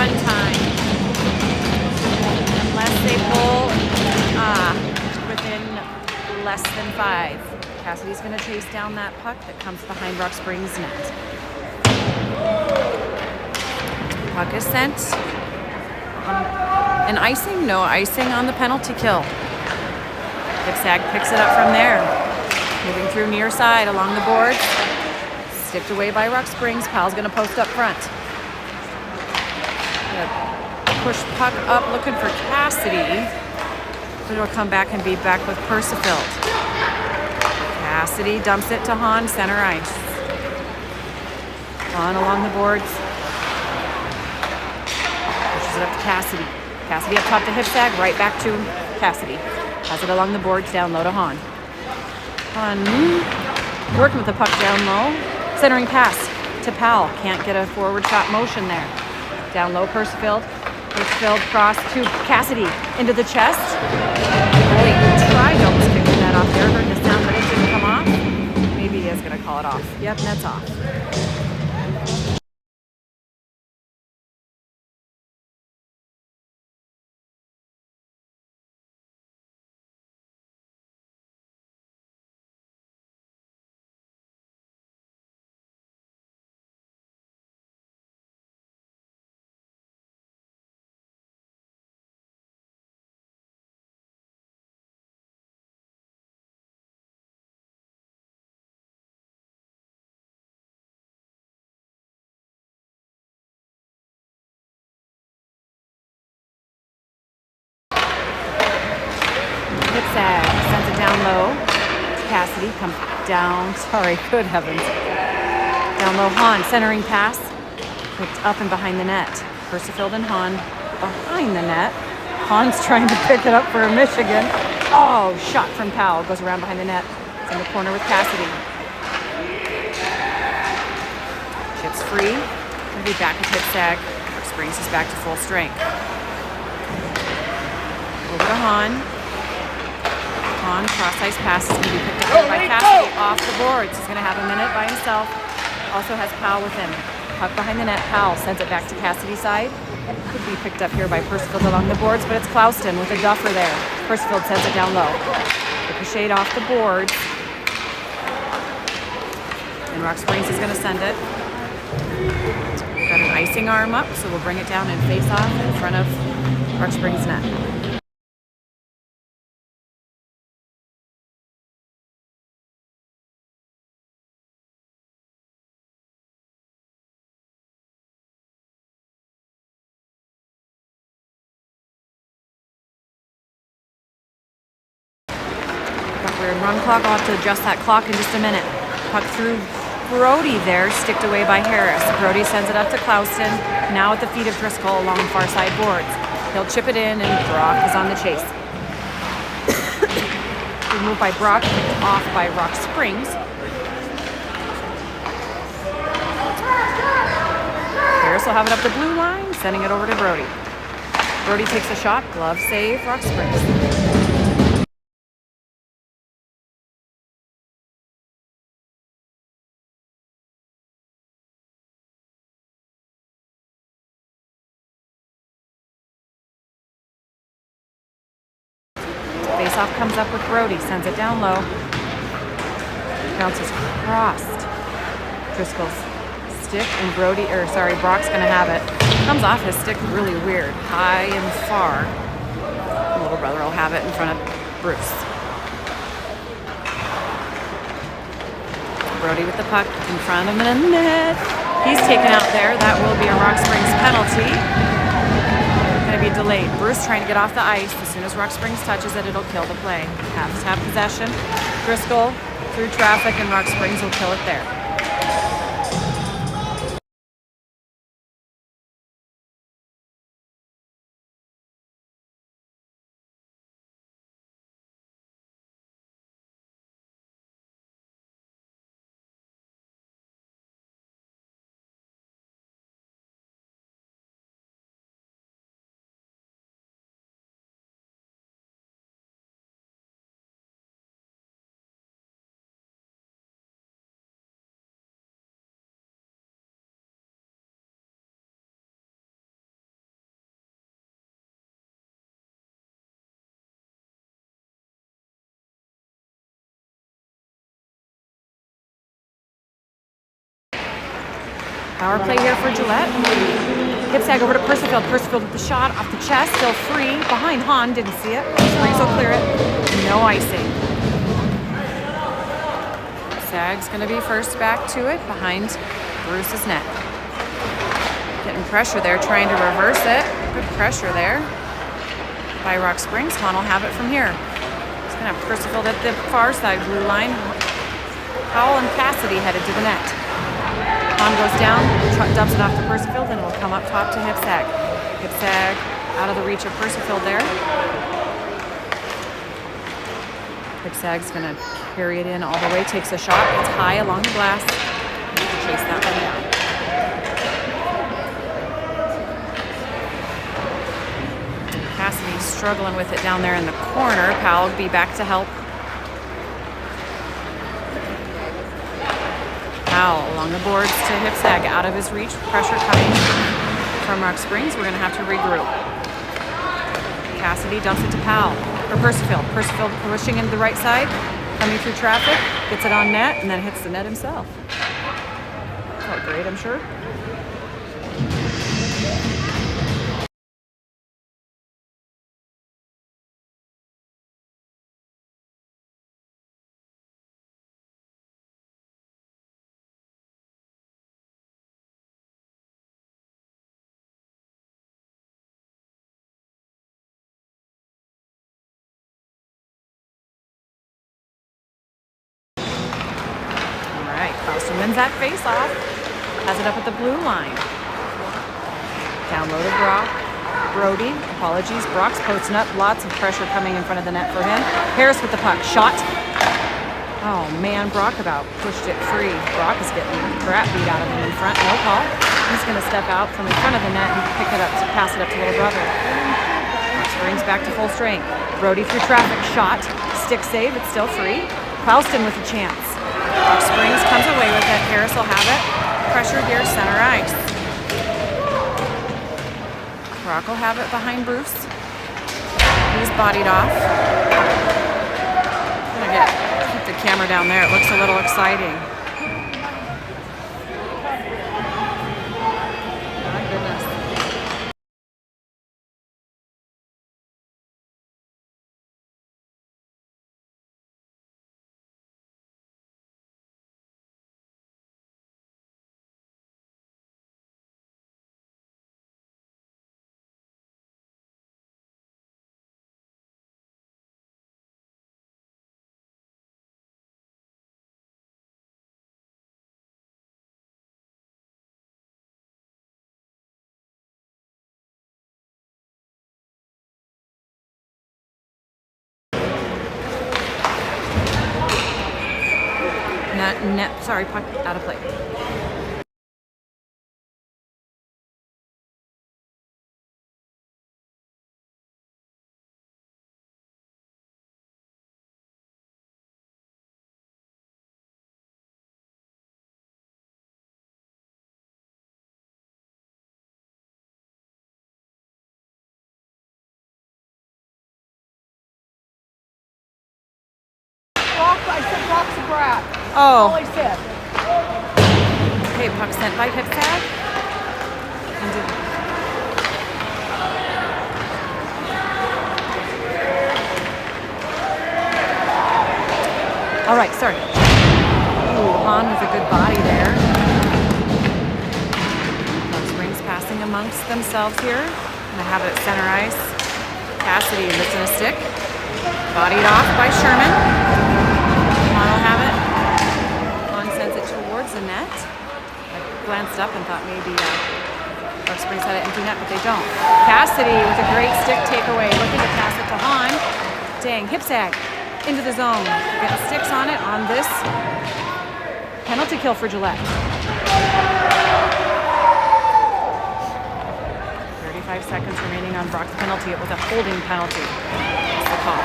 run time. Unless they pull within less than 5. Cassidy's going to chase down that puck that comes behind RockSprings net. Puck is sent. And icing? No icing on the penalty kill. Dipsag picks it up from there. Moving through near side along the boards. Sticked away by RockSprings. Powell's going to post up front. Push puck up looking for Cassidy. But it'll come back and be back with Persifield. Cassidy dumps it to Hahn, center ice. Hahn along the boards. Pushes it up to Cassidy. Cassidy up top to Hipsag, right back to Cassidy. Has it along the boards, down low to Hahn. Hahn working with the puck down low. Centering pass to Powell. Can't get a forward shot motion there. Down low, Persifield. Persifield cross to Cassidy into the chest. Goalie tried to almost kick that off there. Heard the sound, but it didn't come off. Maybe he is going to call it off. Yep, net's off. Hipsag sends it down low. Cassidy comes down. Sorry, good heavens. Down low, Hahn, centering pass. Picked up and behind the net. Persifield and Hahn behind the net. Hahn's trying to pick it up for Michigan. Oh, shot from Powell. Goes around behind the net. It's in the corner with Cassidy. Chips free. Gonna be back at Hipsag. RockSprings is back to full strength. Over to Hahn. Hahn, cross-ice pass is going to be picked up by Cassidy off the boards. He's going to have a minute by himself. Also has Powell with him. Puck behind the net. Powell sends it back to Cassidy's side. Could be picked up here by Persifield along the boards, but it's Clouston with a duffer there. Persifield sends it down low. Ricocheted off the boards. And RockSprings is going to send it. We've got an icing arm up, so we'll bring it down and face off in front of RockSprings net. Weird run clock. I'll have to adjust that clock in just a minute. Puck through Brody there, sticked away by Harris. Brody sends it up to Clouston. Now at the feet of Driscoll along the far side boards. He'll chip it in, and Brock is on the chase. Removed by Brock, picked off by RockSprings. Harris will have it up the blue line, sending it over to Brody. Brody takes a shot, glove save, RockSprings. Faceoff comes up with Brody, sends it down low. Bounces crossed. Driscoll's stick and Brock's gonna have it. Comes off his stick really weird, high and far. Little brother will have it in front of Bruce. Brody with the puck in front of the net. He's taken out there. That will be a RockSprings penalty. Be delayed. Bruce trying to get off the ice. As soon as RockSprings touches it, it'll kill the play. Have to have possession. Driscoll through traffic, and RockSprings will kill it there. Power play here for Gillette. Hip sag over to Percifield. Percifield with the shot off the chest, still free. Behind Hahn, didn't see it. Springs will clear it. No icing. Sag's gonna be first back to it behind Bruce's net. Getting pressure there, trying to reverse it. Good pressure there by RockSprings. Hahn will have it from here. He's gonna have Percifield at the far side blue line. Powell and Cassidy headed to the net. Hahn goes down, dubs it off to Percifield, and it will come up top to Hip sag. Hip sag out of the reach of Percifield there. Hip sag's gonna carry it in all the way, takes a shot, it's high along the glass. Chase that one down. Cassidy's struggling with it down there in the corner. Powell will be back to help. Powell along the boards to Hip sag, out of his reach. Pressure coming from RockSprings. We're going to have to regroup. Cassidy dumps it to Powell for Percifield. Percifield pushing into the right side, coming through traffic, gets it on net, and then hits the net himself. Felt great, I'm sure. Carlson wins that face-off. Has it up at the blue line. Downloaded Brock. Brody. Apologies. Brock's posting up. Lots of pressure coming in front of the net for him. Harris with the puck. Shot. Oh, man. Brock about pushed it free. Brock is getting the crap beat out of him in front. No call. He's going to step out from in front of the net and pick it up to pass it up to little brother. Springs back to full strength. Brody through traffic. Shot. Stick save. It's still free. Ralston with a chance. Springs comes away with it. Harris will have it. Pressure here, center ice. Brock will have it behind Bruce. He's bodied off. I'm gonna keep the camera down there. It looks a little exciting. My goodness. Net, sorry, puck out of play. I said Brock's a brat. Oh. All I said. Okay, puck sent by Hip sag. All right, sorry. Ooh, Hahn with a good body there. Springs passing amongst themselves here. Gonna have it at center ice. Cassidy missing a stick. Bodied off by Sherman. Hahn will have it. Hahn sends it towards the net. I glanced up and thought maybe RockSprings had an empty net, but they don't. Cassidy with a great stick takeaway, looking to pass it to Hahn. Dang, Hip sag into the zone. Getting sticks on it on this penalty kill for Gillette. 35 seconds remaining on Brock's penalty. It was a holding penalty. That's the call.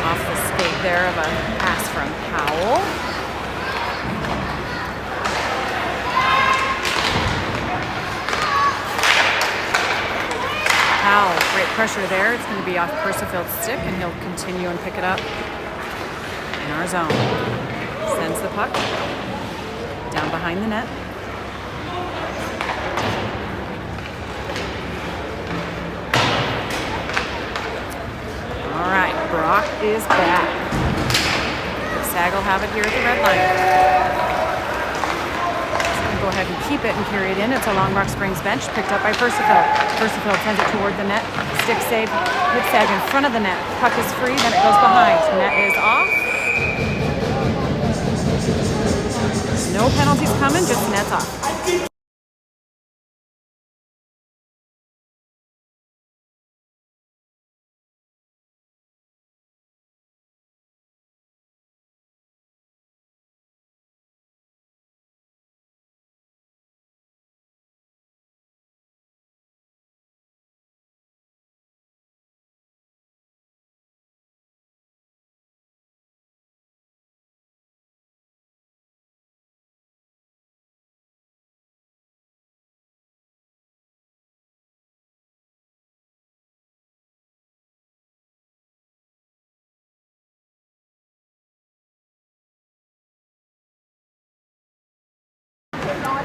Off the skate there of a pass from Powell. Powell, great pressure there. It's going to be off Percifield's stick, and he'll continue and pick it up in our zone. Sends the puck. down behind the net. All right, Brock is back. Sag will have it here at the red line. Go ahead and keep it and carry it in. It's along RockSprings bench, picked up by Percival. Percival sends it toward the net. Stick save, hip sag in front of the net. Puck is free, then it goes behind. Net is off. No penalties coming, just net's off.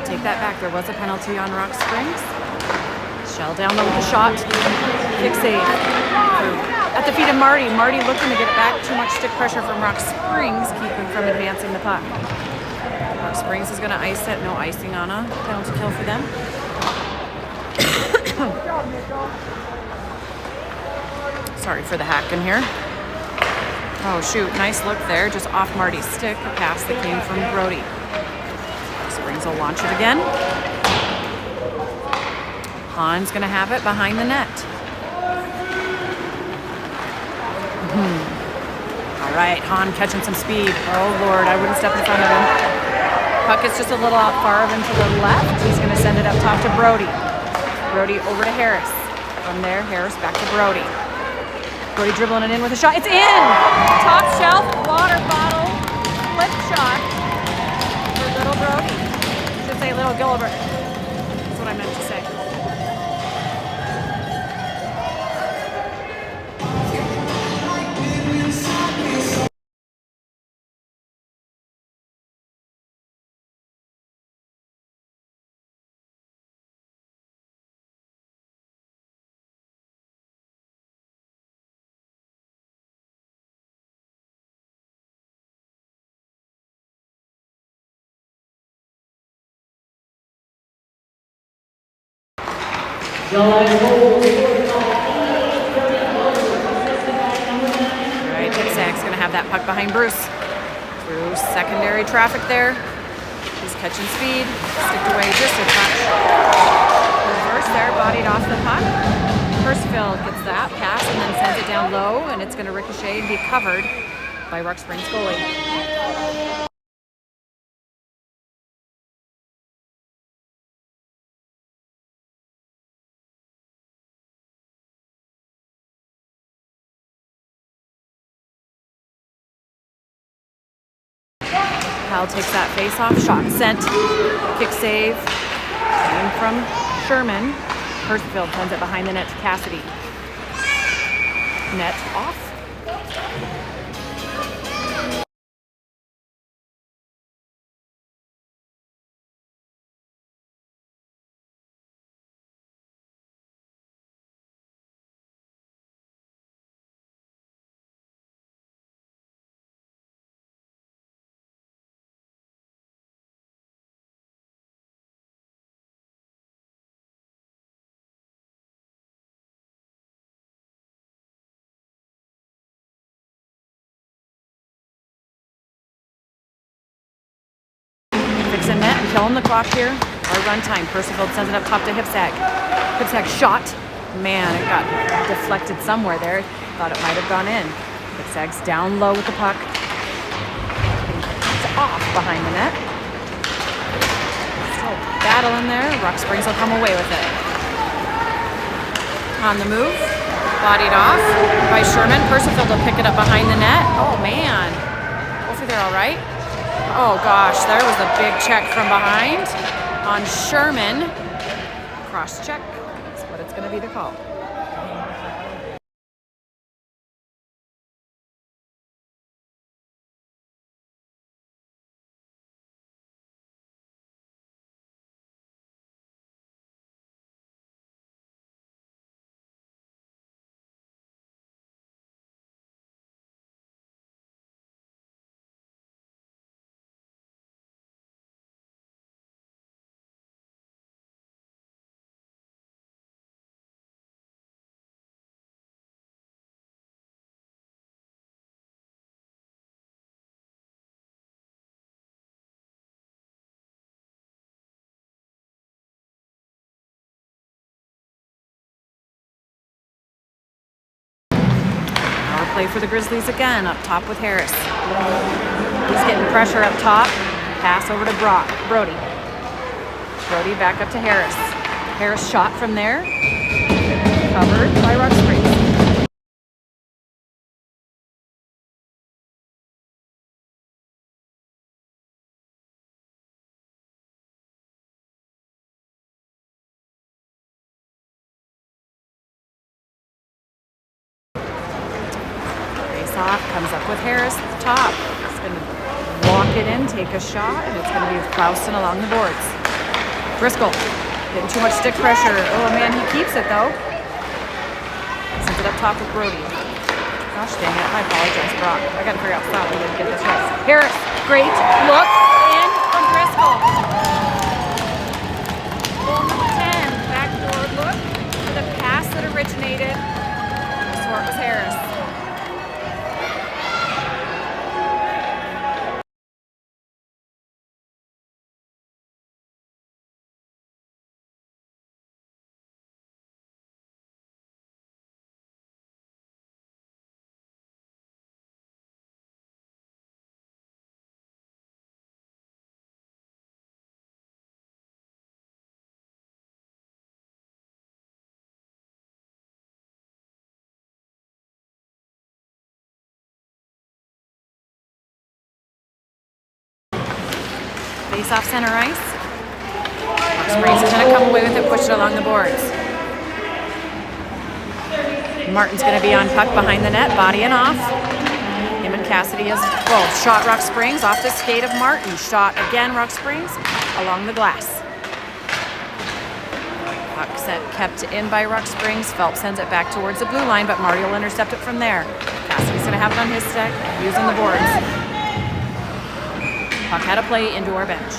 Take that back. There was a penalty on RockSprings. Shell down low with the shot. Kick save. At the feet of Marty. Marty looking to get it back. Too much stick pressure from RockSprings, keeping from advancing the puck. RockSprings is going to ice it. No icing on a penalty kill for them. Sorry for the hack in here. Oh shoot, nice look there. Just off Marty's stick. A pass that came from Brody. Springs will launch it again. Hahn's going to have it behind the net. All right, Hahn catching some speed. Oh, Lord, I wouldn't step in front of him. Puck is just a little out far of him to the left. He's going to send it up top to Brody. Brody over to Harris. From there, Harris back to Brody. Brody dribbling it in with a shot. It's in! Top shelf, water bottle, flip shot for little Brody. I should say little Gilbert. That's what I meant to say. Right, Zach's going to have that puck behind Bruce. Through secondary traffic there. He's catching speed. Sticked away just a touch. Reverse there, bodied off the puck. Percival gets that pass and then sends it down low, and it's going to ricochet and be covered by RockSprings goalie. Hal takes that face-off, shot sent, kick save, came from Sherman. Percival sends it behind the net to Cassidy. Net off. Fix a net and killing the clock here. Our run time. Percival sends it up top to Hipsag. Hipsag shot. Man, it got deflected somewhere there. Thought it might have gone in. Hipsag's down low with the puck. It's off behind the net. Still battle in there. RockSprings will come away with it. On the move. Bodied off by Sherman. Percival will pick it up behind the net. Oh, man. Hopefully they're all right. Oh gosh, there was a big check from behind on Sherman. Cross check. That's what it's going to be the call. play for the Grizzlies again, up top with Harris. He's getting pressure up top. Pass over to Brody. Brody back up to Harris. Harris shot from there. Covered by RockSprings. Off, comes up with Harris at the top. He's going to walk it in, take a shot, and it's going to be with Clausen along the boards. Driscoll getting too much stick pressure. Oh man, he keeps it though. Sends it up top with Brody. Gosh dang it, I apologize, Brock. I got to figure out how we didn't get this right. Harris, great look in from Driscoll. Goal number 10, backdoor look for the pass that originated. So it was Harris. Face off center ice. RockSprings is going to come away with it, push it along the boards. Martin's going to be on puck behind the net, bodying off. Him and Cassidy is both. Shot RockSprings off the skate of Martin. Shot again RockSprings along the glass. Puck kept in by RockSprings. Phelps sends it back towards the blue line, but Marty will intercept it from there. Cassidy's going to have it on his stick, using the boards. Puck had a play into our bench.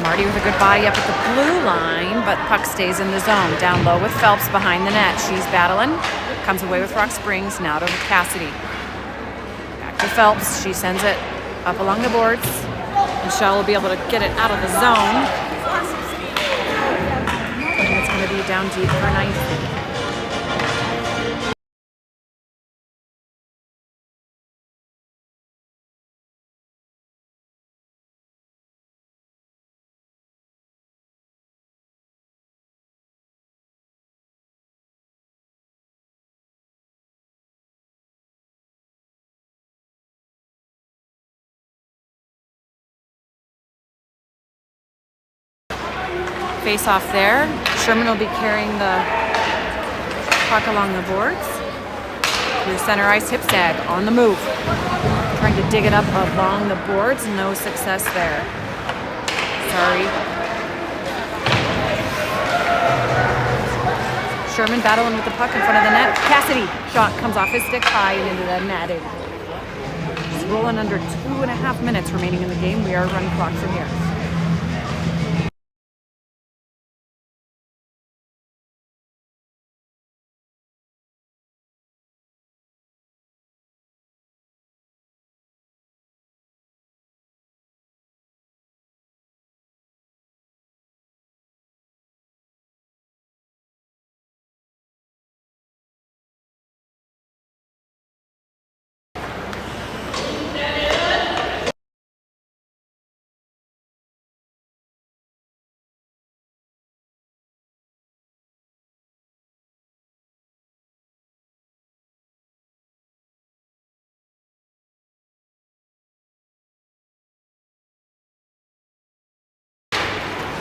Marty with a good body up at the blue line, but puck stays in the zone. Down low with Phelps behind the net. She's battling. Comes away with RockSprings. Now to Cassidy. Back to Phelps. She sends it up along the boards. Michelle will be able to get it out of the zone. And it's going to be down deep for 9. Face off there. Sherman will be carrying the puck along the boards. Through center ice, Hipstad on the move. Trying to dig it up along the boards. No success there. Sorry. Sherman battling with the puck in front of the net. Cassidy. Shot comes off his stick high and into the netting. Just rolling under 2.5 minutes remaining in the game. We are running clock from here.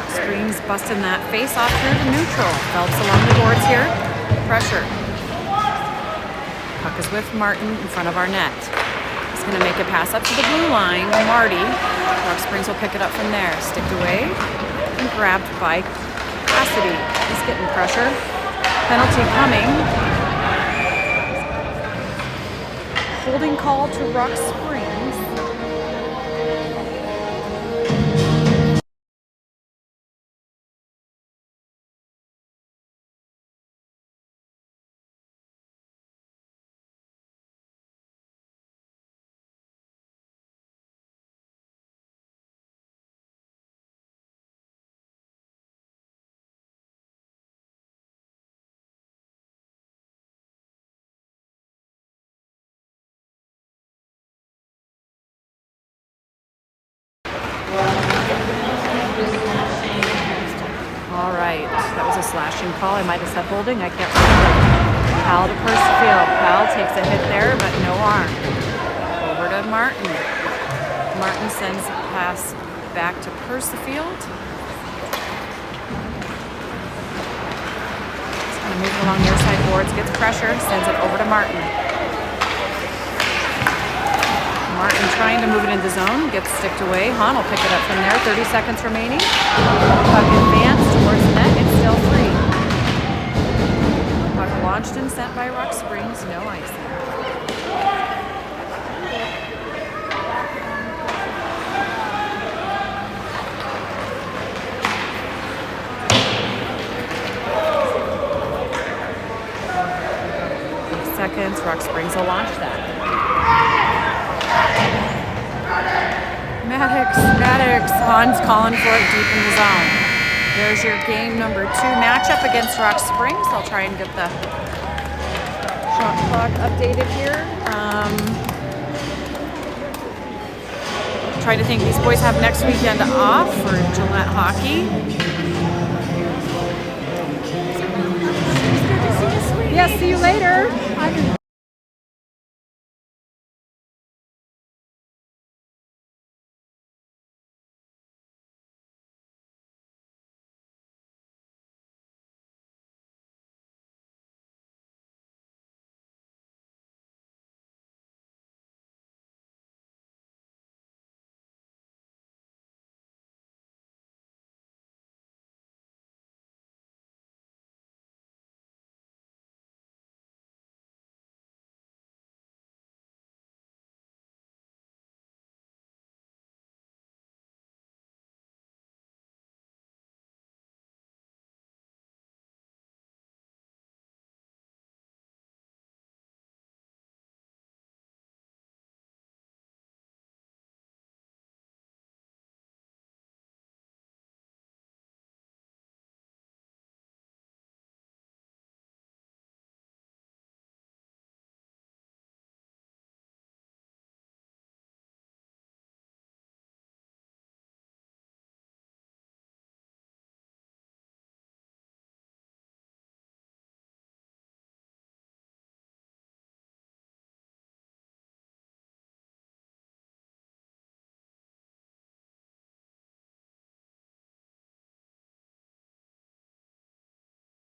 Streams busting that face off through to neutral. Phelps along the boards here. Pressure. Puck is with Martin in front of our net. He's going to make a pass up to the blue line. Marty. RockSprings will pick it up from there. Sticked away and grabbed by Cassidy. He's getting pressure. Penalty coming. Holding call to RockSprings. All right, that was a slashing call. I might have said holding. I can't remember. Pal to Percival. Pal takes a hit there, but no arm. Over to Martin. Martin sends a pass back to Percival. Moving along near side boards, gets pressure, sends it over to Martin. Martin trying to move it into zone, gets sticked away. Hahn will pick it up from there. 30 seconds remaining. Puck advanced towards the net. It's still free. Puck launched and sent by RockSprings. No icing. Seconds, RockSprings will launch that. Maddox. Hahn's calling for it deep in the zone. There's your game number 2 matchup against RockSprings. I'll try and get the shot clock updated here. Trying to think, these boys have next weekend off for Gillette hockey. Yes, see you later.